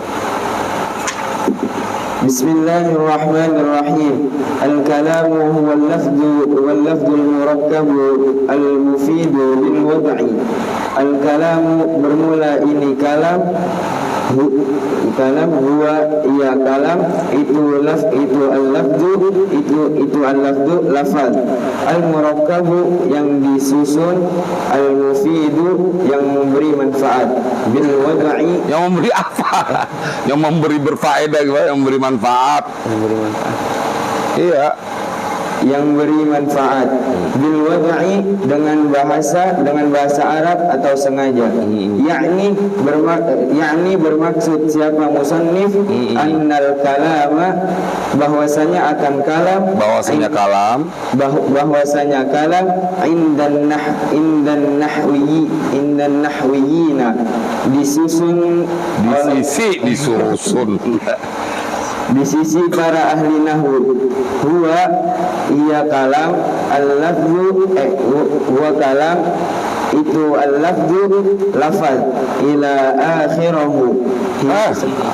Bismillahirrahmanirrahim. Al-kalamu huwa al-lafdhu al-murakkab al-mufid bil wad'i. Al-kalamu bermula ini kalam. Kalam huwa ya kalam itu al-lafdhu itu al-lafdhu lafaz al-murakkabu yang disusun al-mufidu yang memberi manfaat bil wad'i Yang memberi apa? Yang memberi berfaedah gimana? Yang memberi manfaat. Iya. yang beri manfaat bil wad'i dengan bahasa Arab atau sengaja yakni bermaksud siapa musannif annal kalama bahwasanya kalam indan nahwiyina disusun di sisi para ahli nahwu huwa iya kalam al-lafzu huwa kalam itu al-lafzu lafaz ila akhirahu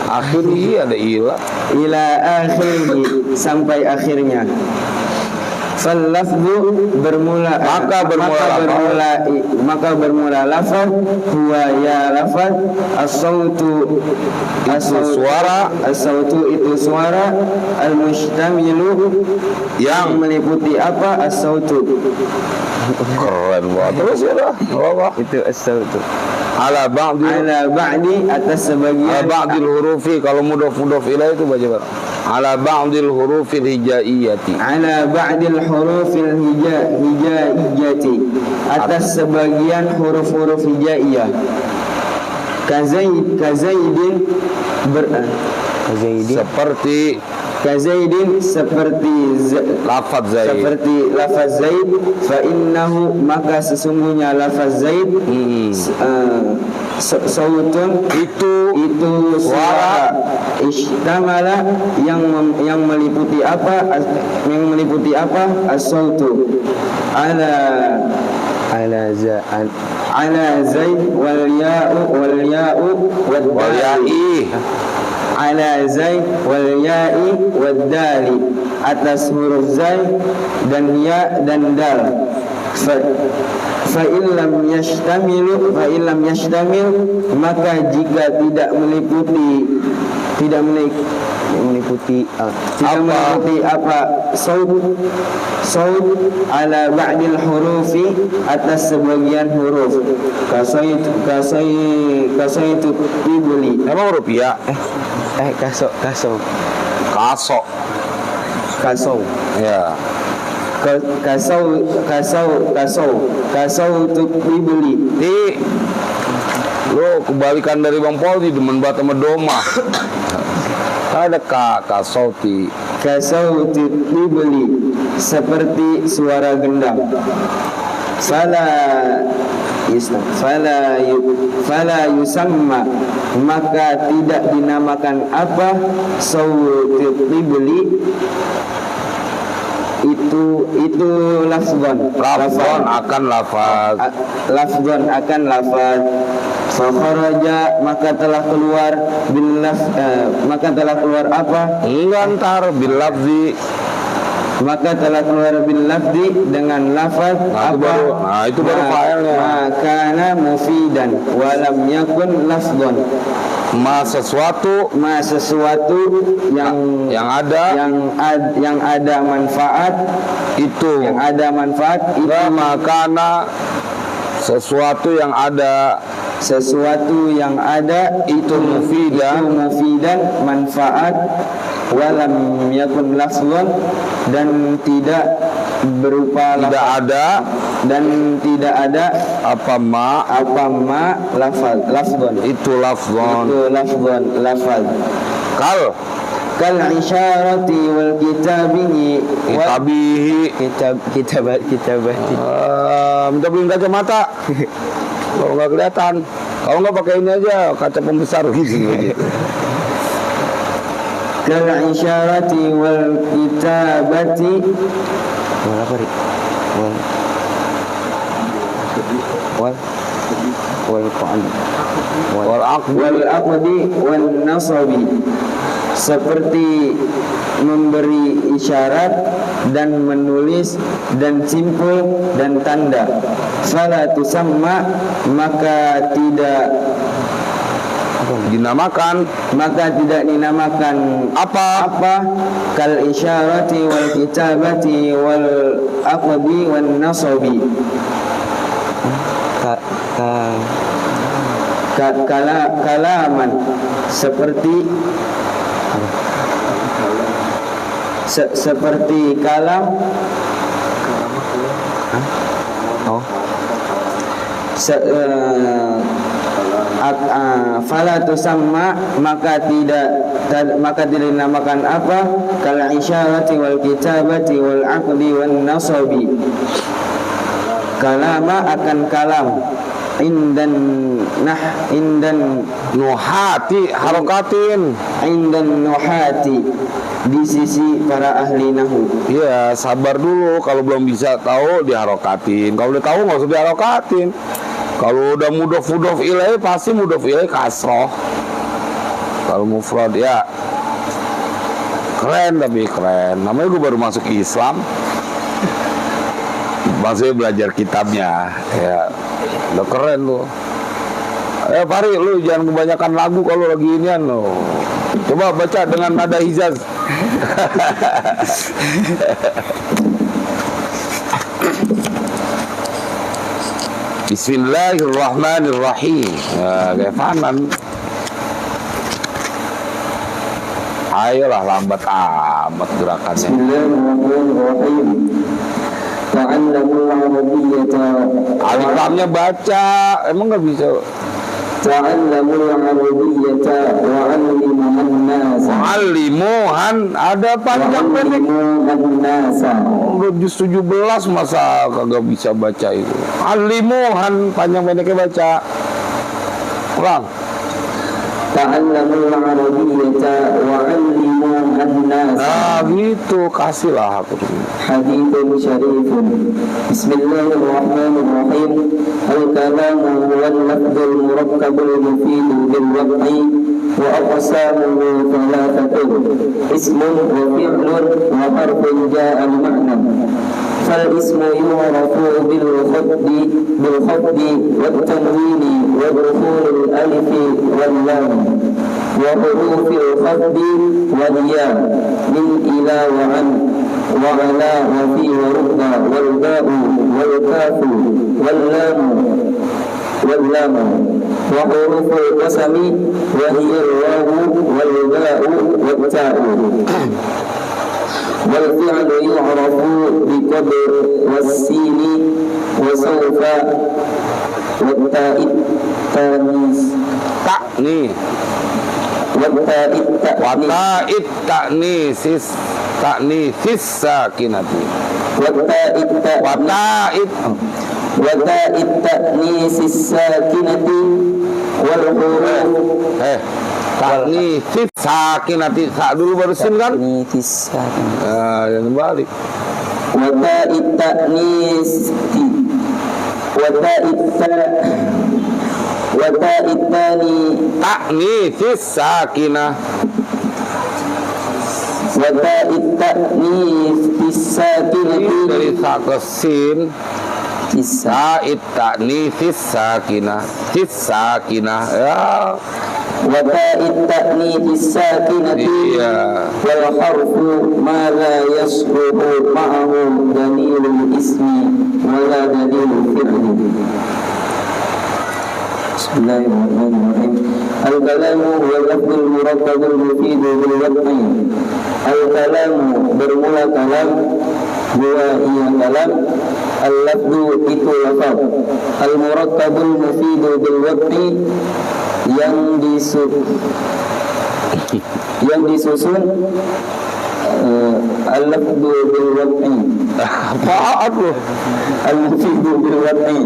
Akhirnya ada ilah. ila akhirih sampai akhirnya. Fal-lafzu bermula maka bermula lafaz huwa ya lafaz as-sautu itu suara al-mustamilu yang meliputi apa as-sautu Keren banget. Terus ya dah. itu as-sautu Ala ba'di atas sebagian Ala ba'dil hurufi. Kalau mudhof ilaih itu baca bareng. Ala ba'dil hurufil hijaiyati. ala ba'dil hurufil hijaiyati atas sebagian huruf-huruf hijaiyah kazaidin seperti Lafaz Zaid. seperti lafaz Zaid fa innahu maka sesungguhnya lafaz Zaid sautun itu suara istamala yang meliputi apa as-sautu ala Zaid wal ya'u wad Waliai. ala Zaid wal ya'i wad dali atas huruf Zaid dan ya dan dal fa illam yashtamil maka jika tidak meliputi apa saut ala ba'dil hurufi atas sebagian huruf kasaitu tibuli Emang huruf ya? kasau Ya. kasau untuk dibeli Lo kebalikan dari Bang Poldi, demen banget sama doma. Ada kasauti. kasau dibeli seperti suara gendang fala yusamma maka tidak dinamakan apa sauti dibeli itu lafzon akan lafaz. Fakharaja maka telah keluar apa? Ntar bil lafzi. Maka telah keluar bil lafzi dengan lafaz Itu baru failnya. Makana mufidan walam yakun lafzon. Sesuatu yang ada manfaat itu makana sesuatu yang ada itu mufidan manfaat walam yakun lafzon dan tidak berupa tidak ada apa ma lafzon itu lafzon kal isyarati wal kitabihi minta beliin kacamata kalau nggak kelihatan, kalau nggak pakai ini aja kaca pembesar gitu. Kal isyarati wal kitabati wal aqdi wan nasabi seperti memberi isyarat dan menulis dan simpul dan tanda. Fala tusamma, maka tidak dinamakan apa kal isyarati wal kitabati wal aqdi wan nasabi, kalaman seperti seperti kalam. Fala tusamma, maka tidak dinamakan apa kal isyarati wal kitabati wal aqdi wan nasabi. Kalama akan kalam, indan nuhati harokatin, indan nuhati, di sisi para ahli nahu. ya sabar dulu, kalau belum bisa tahu diharokatin, kalau udah tahu nggak usah diharokatin. Kalau udah mudhof ilaih pasti mudhof ilaih kasroh. Kalau mufrad ya keren, tapi keren. Namanya gue baru masuk Islam, maksudnya belajar kitabnya, ya udah keren lu. Fari, lu jangan kebanyakan lagu kalau lagi inian lo. Coba baca dengan nada hijaz. Bismillahirrahmanirrahim. Kayak Fanan. Ayolah, lambat amat gerakannya. Bismillahirrahmanirrahim. Ta'allamul arabiyyata. Alif lamnya baca, emang nggak bisa. Ta'allamul arabiyyata wa 'allimuhan nas. Alimuhan ada panjang pendek. Udah juz 17 masa kagak bisa baca itu. Alimuhan panjang pendeknya baca. Ulang. Ta'allamul arabiyyata wa 'allimuhan nas. Nah gitu, kasihlah aku. Hadithun syarifun. Bismillahirrahmanirrahim. Al-kalamu wal lafzul murakkabul mufidu bil wad'i wa aqsamuhu thalathatun. Ismun wa fi'lun wa harfun ja'a al-ma'na. فالاسم يعرف بالخفض والتنوين ودخول الألف واللام وحروف الخفض والياء من إلى وعن وعلى وفي وربا والباء والكاف واللام وحروف القسم وهي الواو والباء والتاء. والفعل يعرف بقدر والسين وسوف والتاء التانيث Wata'it ta'nisis sakinati. Wata'it ta'nisis sakinati wal huruf. Ta'nisis sakinati, sa dulu baru sin kan? Ta'nisis sakinati. Yang balik. Wata'it ta'nisis wata'it tani ta'nisis sakinah. wata'it ta'nisis sakinati Dari sa ke sin. Ta'it ta'nisis sakinah. Sis sakinah. Ya. wata'it ta'nisis sakinati wal harfu ma la yasluhu ma'ahu dalilul ismi wa la dalilul fi'li. Bismillahirrahmanirrahim. Al-kalamu huwa lafzul murakkabul mufidu bil wad'i. Al-kalamu bermula kalam, huwa iya kalam, al-lafzu itu lafaz, al-murakkabul mufidu bil wad'i yang disusun al-lafzu bil wad'i. Apaan lu? Al-mufidu bil wad'i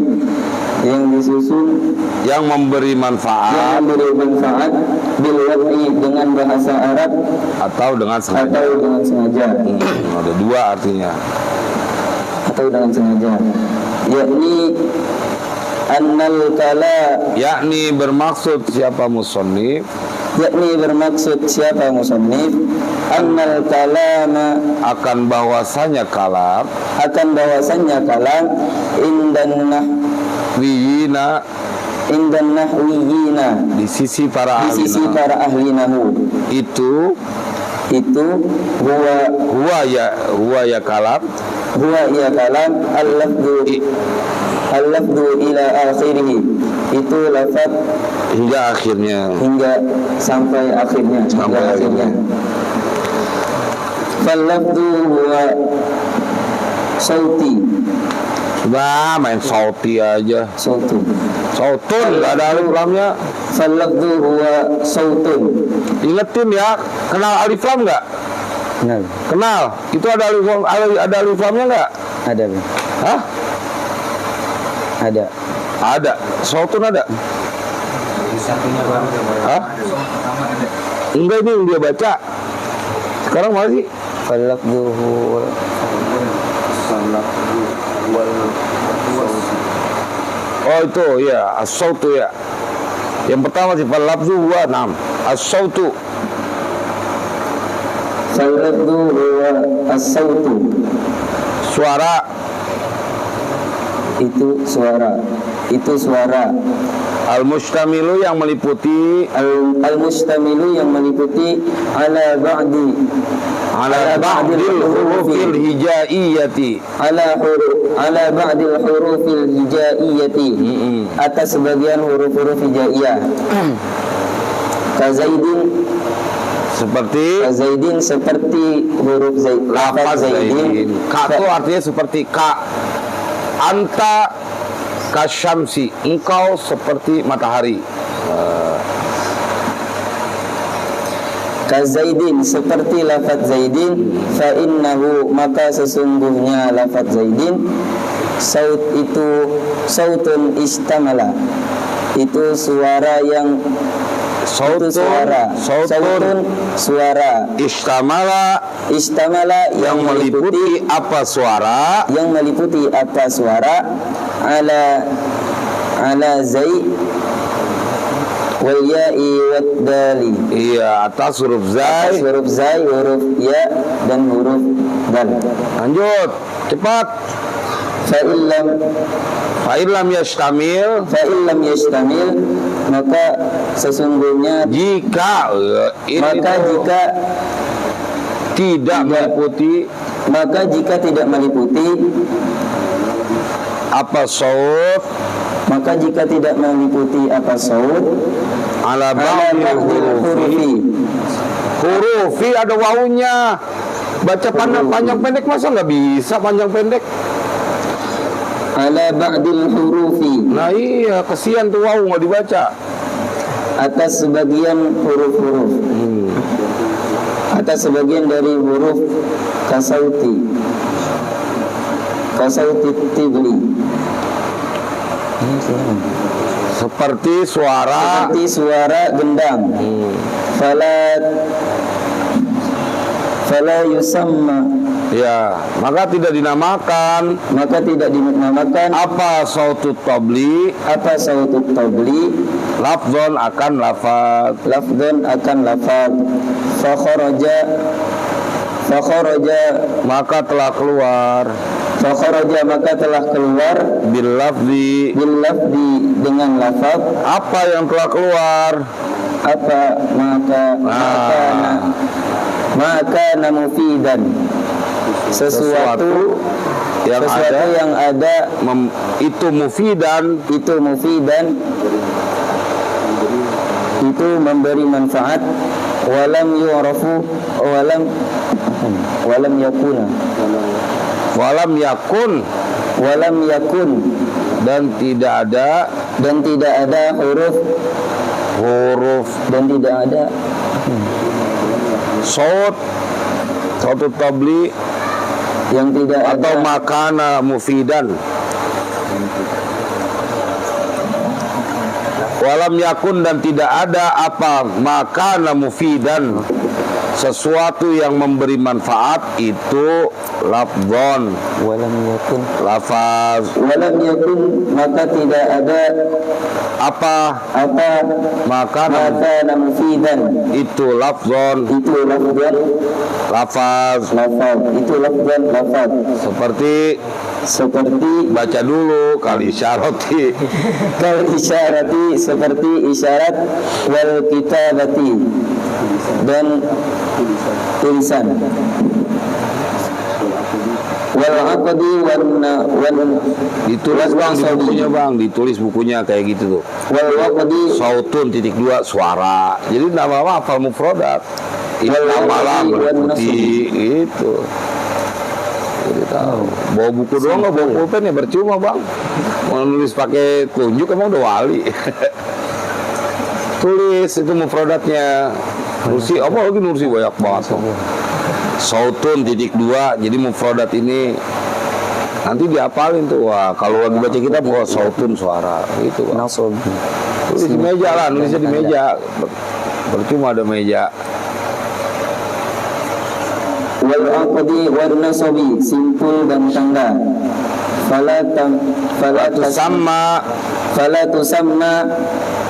yang disusun, yang memberi manfaat bil wad'i dengan bahasa Arab atau dengan sengaja. Ada dua artinya. Atau dengan sengaja. Yakni bermaksud siapa musannif yakni bermaksud siapa musannif, annal kalama, akan bahwasanya kalam, indan wiyina, nahwiyina, di sisi para di sisi ahli para ahli nahu, itu huwa ya kalam, al-lafdu ila akhirih, itu lafaz hingga sampai akhirnya. Fal-lafdu huwa sauti. Sudah main sauti aja. Sautun nggak ada alif lamnya. Fal-lafdu huwa sautun. Ingetin ya, kenal alif lam nggak? Kenal. Itu ada alif lamnya nggak? Ada. Hah? Ada. Sautun ada. Hah? Enggak, ini yang dia baca. Sekarang mana sih? Fal-lafdu huwa oh itu ya, as-sautu ya. Yang pertama sih fal-lafzu huwa nam as-sautu. Fal-lafzu huwa as-sautu. Suara. Itu suara. Al-mustamilu yang meliputi al-mustamilu yang meliputi ala ba'dil hurufil hijaiyati, ala ba'dil hurufil hijaiyati, atas sebagian huruf-huruf hijaiyah. Kazaidin, seperti huruf lafaz zaidin. Ka itu artinya seperti ka. Anta kasyamsi, engkau seperti matahari. Kazaidin, seperti lafaz zaidin. Fa innahu, maka sesungguhnya lafaz zaidin, sautun istamala, itu suara yang sautun suara istamala yang meliputi apa suara, ala zai wal ya'i wad dali. Iya, atas huruf zai, huruf ya dan huruf dal. Lanjut, cepat. Fa'illam yashtamil, maka sesungguhnya jika tidak meliputi apa saut, ala ba'dil hurufi ada wawunya. Baca panjang pendek, masa nggak bisa panjang pendek? Ala ba'dil hurufi. Nah iya, kesian tuh wawu nggak dibaca. Atas sebagian huruf-huruf. Atas sebagian dari huruf kasauti tibli. Seperti suara gendang. Fala yusamma. Ya, maka tidak dinamakan apa sautut tabli, lafzon akan lafaz, fakharaja maka telah keluar, bil lafzi dengan lafaz. Apa yang telah keluar? Maka mufidan, sesuatu yang ada itu mufidan, itu memberi manfaat. Walam yakun dan tidak ada huruf dan tidak ada sautut tabli yang tidak atau ada, makana mufidan. Walam yakun dan tidak ada apa makana mufidan, sesuatu yang memberi manfaat itu lafzon, walam yakun lafaz. walam yakun maka tidak ada Apa maka maka mufidan itu lafzon, itu lafzan lafaz. itu lafzan lafaz Seperti baca dulu kali isyarati. kal isyarati seperti isyarat wal kitabati dan tulisan wal aqdi wan Ditulis bang di bukunya bang, ditulis bukunya kayak gitu tuh. wal aqdi Sautun (2) suara. Jadi nama hafal mufradat. Ini malam berputih itu. Jadi tahu. Bawa buku doang nggak bawa pulpen ya percuma bang. Mau nulis pakai tunjuk emang udah wali. Tulis itu mufradatnya. Nursi apa lagi Nursi banyak banget tuh. Sautun (2) jadi mufradat ini nanti dihafalin tuh. Wah, kalau lagi baca kitab sautun suara gitu bang. nasobi Tulis di meja lah, nulisnya di meja. Percuma ada meja. wal aqdi wan nasabi simpul dan tangga fala tusamma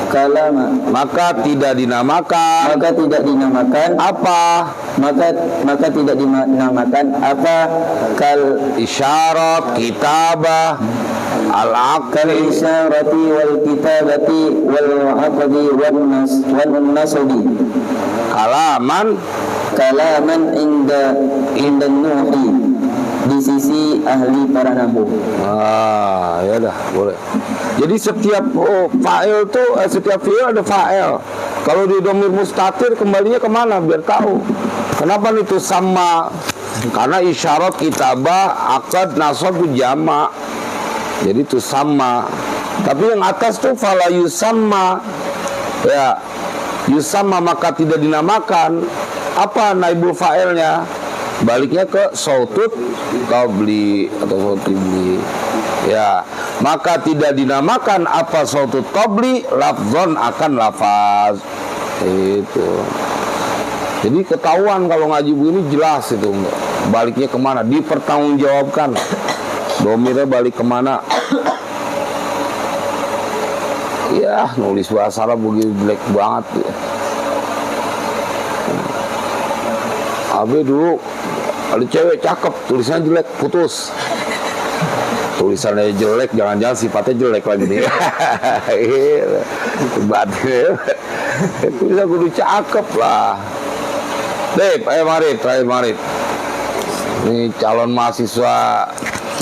kalama Maka tidak dinamakan apa maka tidak dinamakan apa kal isyarat, kitabah, kal al-aqli, isyarati wal kitabati wal aqdi wan nasabi kalaman inda nuhi di sisi ahli para nahu. ya udah boleh. Jadi setiap fa'il tuh setiap fi'il ada fa'il. Kalau di dhamir mustatir kembalinya kemana biar tahu. Kenapa itu sama? Karena isyarat, kitabah, akad, nasab itu jama'. Jadi itu sama. Tapi yang atas tuh fala yusamma. Ya, yusamma maka tidak dinamakan. Apa naibul fa'ilnya? Baliknya ke sautut qabli atau sautut qabli. Ya, maka tidak dinamakan apa sautut qabli lafzon akan lafaz. Itu. Jadi ketahuan kalau ngaji begini jelas itu. Baliknya kemana? Dipertanggungjawabkan. Domirnya balik kemana? Ya, nulis bahasa Arab begitu jelek banget ya. Abe dulu ada cewek cakep, tulisannya jelek, putus. Tulisannya jelek, jangan-jangan sifatnya jelek lagi nih. Batin. Tulisan kudu cakep lah. Dep, terakhir Marit. Ini calon mahasiswa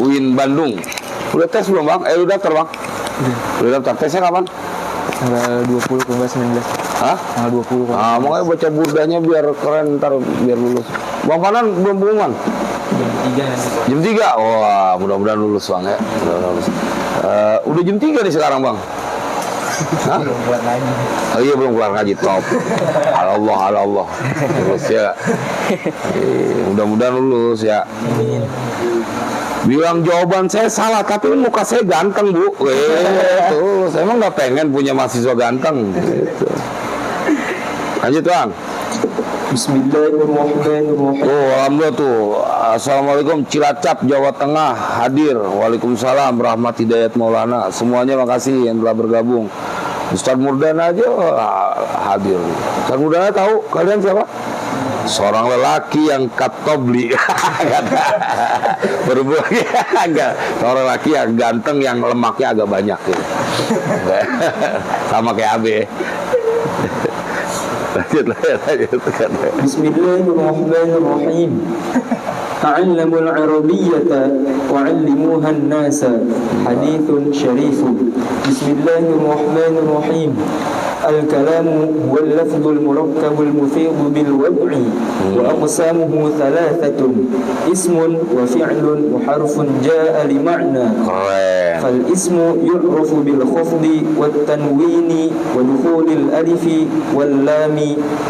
UIN Bandung. Udah tes belum bang? Udah daftar bang? Udah daftar. Tesnya kapan? Tanggal 20 ke 19. Hah? Tanggal 20. Makanya baca burdanya biar keren, ntar biar lulus. Bang Fanan belum pengumuman? Jam 3? Wah, mudah-mudahan lulus bang ya. Mudah-mudahan lulus. Udah jam 3 nih sekarang bang. Hah? Belum keluar lagi. Oh iya belum keluar ngaji, top. Allah. Lulus ya. Mudah-mudahan lulus ya. Bilang jawaban saya salah, tapi muka saya ganteng bu. Tuh, saya emang nggak pengen punya mahasiswa ganteng. Gitu. Lanjut bang. Bismillahirrahmanirrahim. Alhamdulillah tuh. Assalamualaikum Cilacap Jawa Tengah hadir. Waalaikumsalam rahmat hidayat Maulana. Semuanya makasih yang telah bergabung. Ustadz Murdana aja hadir. Ustadz Murdana tahu kalian siapa? Seorang lelaki yang katobli. Berbuat enggak. Seorang lelaki yang ganteng yang lemaknya agak banyak gitu. Sama kayak Abe. Lanjut. Bismillahirrahmanirrahim. تعلموا العربية وعلموها الناس حديث شريف بسم الله الرحمن الرحيم الكلام هو اللفظ المركب المفيض بالوضع وأقسامه ثلاثة اسم وفعل وحرف جاء لمعنى Keren. فالاسم يعرف بالخفض والتنوين ودخول الألف واللام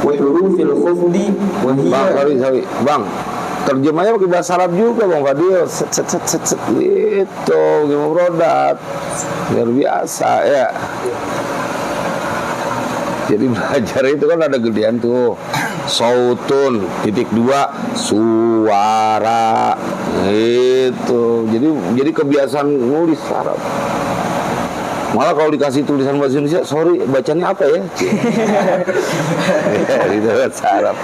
وحروف الخفض وهي Bang, sorry. Bang, terjemahnya pakai bahasa Arab juga Bang Fadil. Set gitu, gimana produk. Luar biasa ya. Jadi belajar itu kan ada gedean tuh. sautun, titik 2 suara. Itu. Jadi kebiasaan nulis Arab. Malah kalau dikasih tulisan bahasa Indonesia, sorry, bacanya apa ya? Itu bahasa Arab.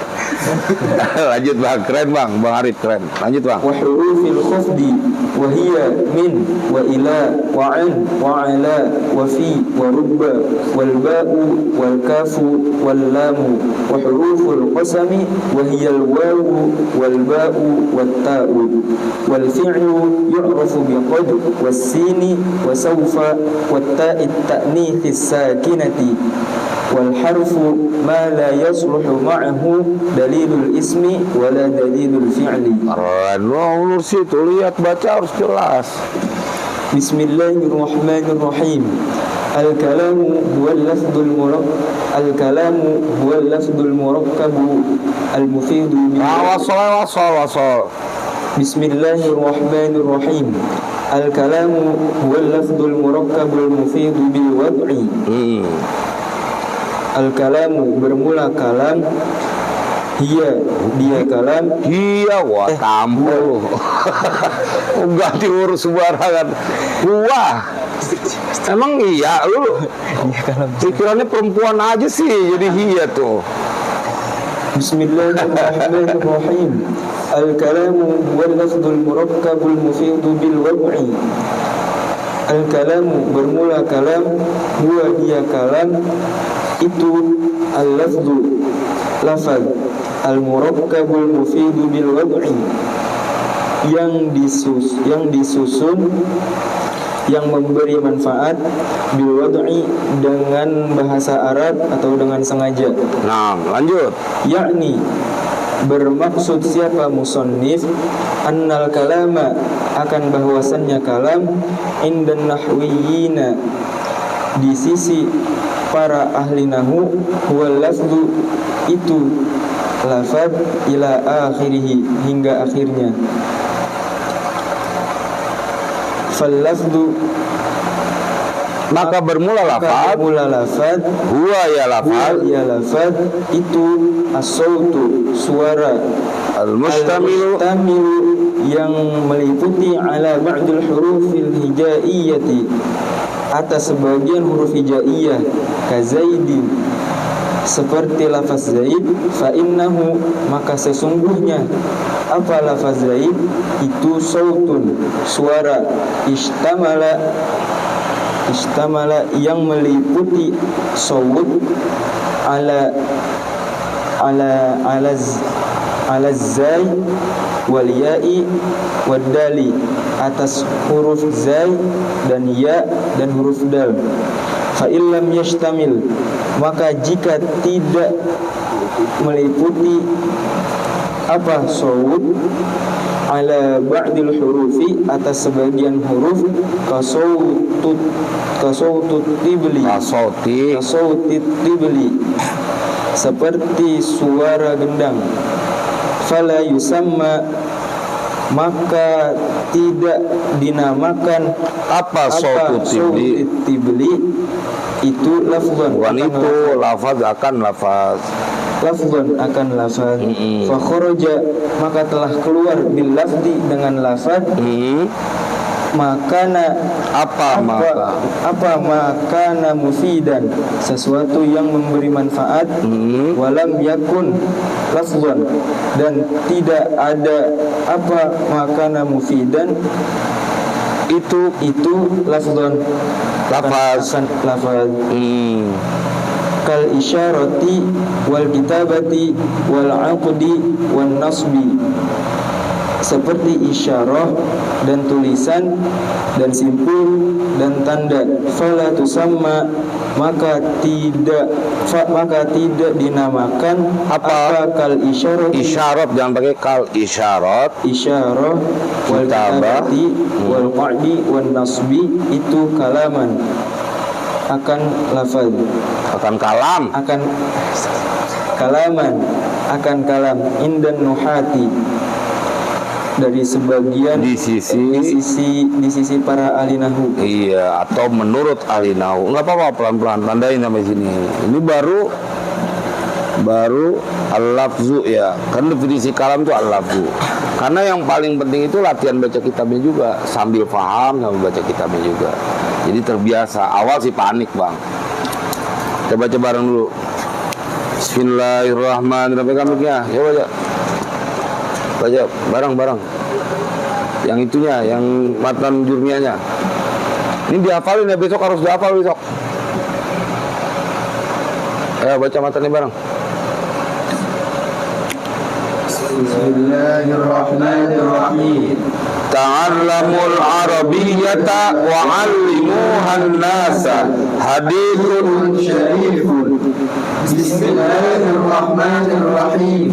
Lanjut Bang, keren Bang, Bang Arif keren. Lanjut Bang. Wa hurufil khafdi wa hiya min wa ila wa an wa ala wa fi wa rubba wal ba'u wal kafu wal lamu wa huruful qasami wa hiya al wawu wal ba'u wat ta'u wal fi'lu yu'rafu bi qad was sini wa sawfa wat ta'i ta'nits sakinati wal harfu ma la yasluhu ma'ahu dalilul ismi wala dalilul fi'li. Nur situ lihat baca harus jelas. Bismillahirrahmanirrahim. Al-kalamu huwal lafdul murakkab. Al-kalamu huwal lafdul murakkab al-mufidu min Wasol. Bismillahirrahmanirrahim. Al-kalamu huwal lafdul murakkab al-mufidu bil wad'i. Al-kalamu bermula kalam. Hiya dia kalam. Iya, wah tampol. Enggak diurus sembarangan. Wah. Emang iya lu? Pikirannya perempuan aja sih jadi hiya tuh. Bismillahirrahmanirrahim. Al-kalamu huwal lafdul murakkabul mufidu bil wad'i. Al-kalamu bermula kalam. Huwa dia kalam. Itu al-lafdu lafaz al-murakkabul mufidu bil wad'i yang disusun yang memberi manfaat bil wad'i dengan bahasa Arab atau dengan sengaja. Nah, lanjut. Yakni bermaksud siapa musannif annal kalama akan bahwasannya kalam indan nahwiyina di sisi para ahli nahwu huwal lafdu itu lafaz ila akhirih hingga akhirnya. Fal lafdu Maka bermula lafaz huwa ya lafaz itu as-sautu suara al-mustamilu yang meliputi ala ba'dil hurufil hijaiyati atas sebagian huruf hijaiyah ka zaidin seperti lafaz zaid fa innahu maka sesungguhnya apa lafaz zaid itu sautun suara istamala yang meliputi saut ala zai wal ya'i wad dali atas huruf zai dan ya dan huruf dal. Fa illam yashtamil maka jika tidak meliputi apa saut ala ba'dil hurufi atas sebagian huruf kasautut tibli seperti suara gendang. Fala yusamma maka tidak dinamakan apa sautut tibli itu lafzan itu lafaz akan lafaz fa kharaja maka telah keluar bil lafzi dengan lafaz makana mufidan sesuatu yang memberi manfaat walam yakun lafzan dan tidak ada apa makana mufidan itu lafzan lafaz kal isyarati wal kitabati wal aqdi wan nasbi seperti isyarah dan tulisan dan simpul dan tanda. Fala tusamma maka tidak dinamakan apa kal isyarat jangan pakai kal isyarah wal kitabati wal qadi wan nasbi itu kalaman akan lafaz akan kalam indan nuhati dari sebagian di sisi para ahli nahwu. Iya, atau menurut ahli nahwu. Enggak apa-apa, pelan-pelan tandain sampai sini. Ini baru al-lafzu ya. Kan definisi kalam itu al-lafzu. Karena yang paling penting itu latihan baca kitabnya juga, sambil paham sambil baca kitabnya juga. Jadi terbiasa. Awal sih panik, Bang. Kita baca bareng dulu. Bismillahirrahmanirrahim. Pegang mic-nya. Ya baca. Baca bareng-bareng. Yang itunya, yang matan jurmianya. Ini dihafalin ya, besok harus dihafal besok. Ayo baca matanya bareng. Bismillahirrahmanirrahim. Ta'allamul arabiyyata wa 'allimuhan nasa. Hadithun syarifun. Bismillahirrahmanirrahim.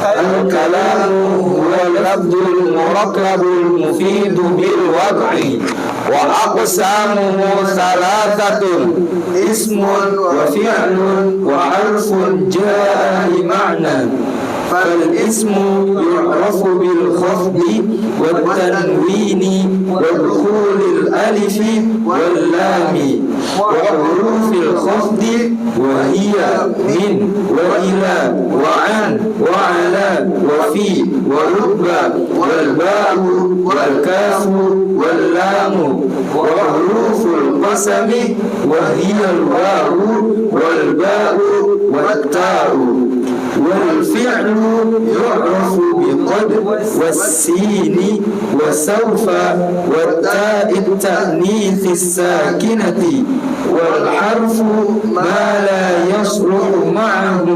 Al-kalamu huwal lafzul murakkabul mufidu bil wad'i wa aqsamuhu salasatun Ismun wa fi'lun wa harfun jaa'a li ma'nan. فالاسم يعرف بالخفض والتنوين ودخول الألف واللام وحروف الخفض وهي من وإلى وعن وعلى وفي ورب والباء والكاف واللام وحروف القسم وهي الواو والباء والتاء والفعل يعرف بقد والسين وسوف والتاء التأنيث الساكنة والحرف ما لا يصلح معه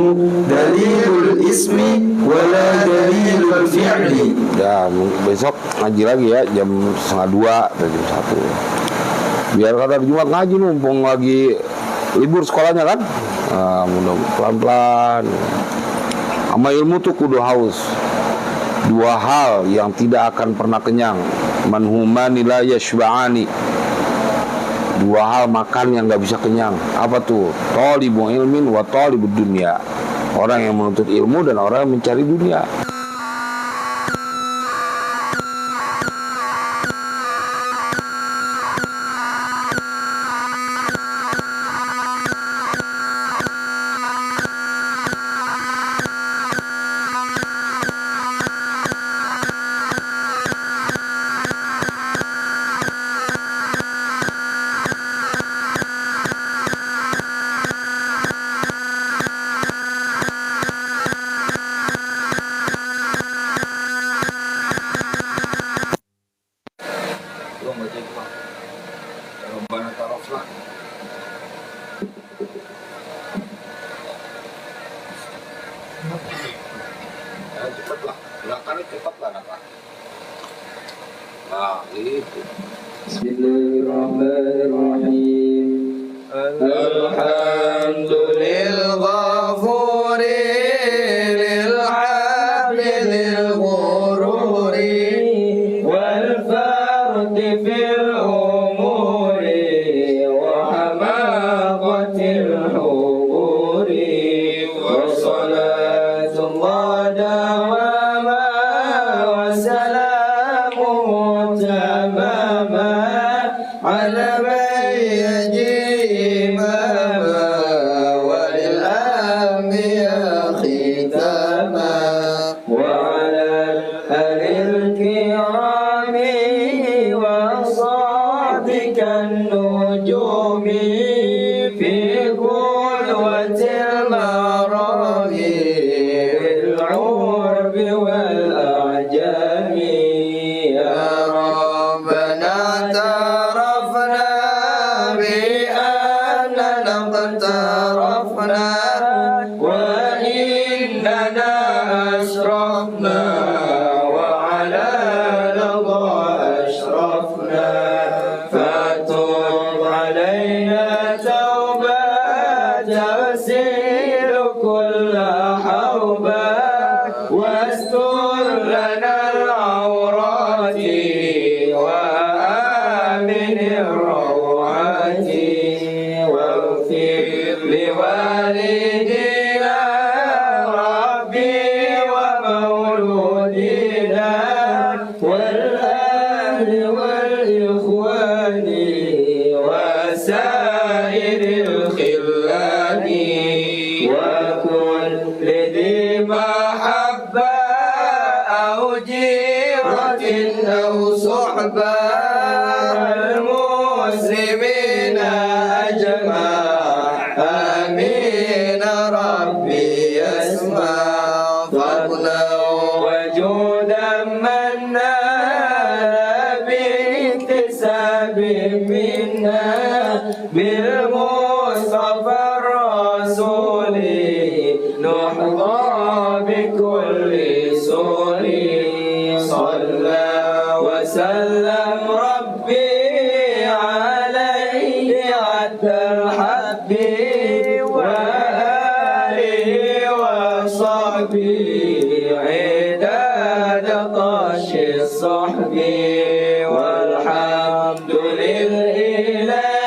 دليل الاسم ولا دليل الفعل. Ya, besok ngaji lagi ya jam 1:30 atau jam 1. Biar kata Jumat ngaji mumpung lagi libur sekolahnya kan. Mudah pelan-pelan. Sama ilmu tuh kudu haus. Dua hal yang tidak akan pernah kenyang. Manhumani la yashba'ani. Dua hal makan yang gak bisa kenyang. Apa tuh? Thalibul ilmin wa thalibud dunya. Orang yang menuntut ilmu dan orang yang mencari dunia. Cepatlah, gerakannya cepatlah nak. Nah, itu. Bismillahirrahmanirrahim. Alhamdulillah ghafuri lil hablil ghururi wal fardi fil umuri wa hamaqatil huburi wa salatullah dawama wa salamuhu tamama ala man yaji imama walil anbiya khitama wa ala alil kirami wa sahbikan nujumi fi qulwatil marami bil urbi wal a'jami ya rabbana tarafna bi annana qad tarafna wa innana asrafna wa ala lada ashrafna fatub alayna tawbatan تسير كل حوبة واستر لنا العورات وآمن الروعات واغفر لوالدينا ربي ومولودنا ذي محبة أو جيرة أو صحبة المسلمين أجمع آمين ربي يسمع فضلا وجودا منا باكتساب منا بالمصطفى الرسول نحظى بكل سور صلى وسلم ربي عليه عد الحب وآله وصحبه عداد طش الصحب والحمد لله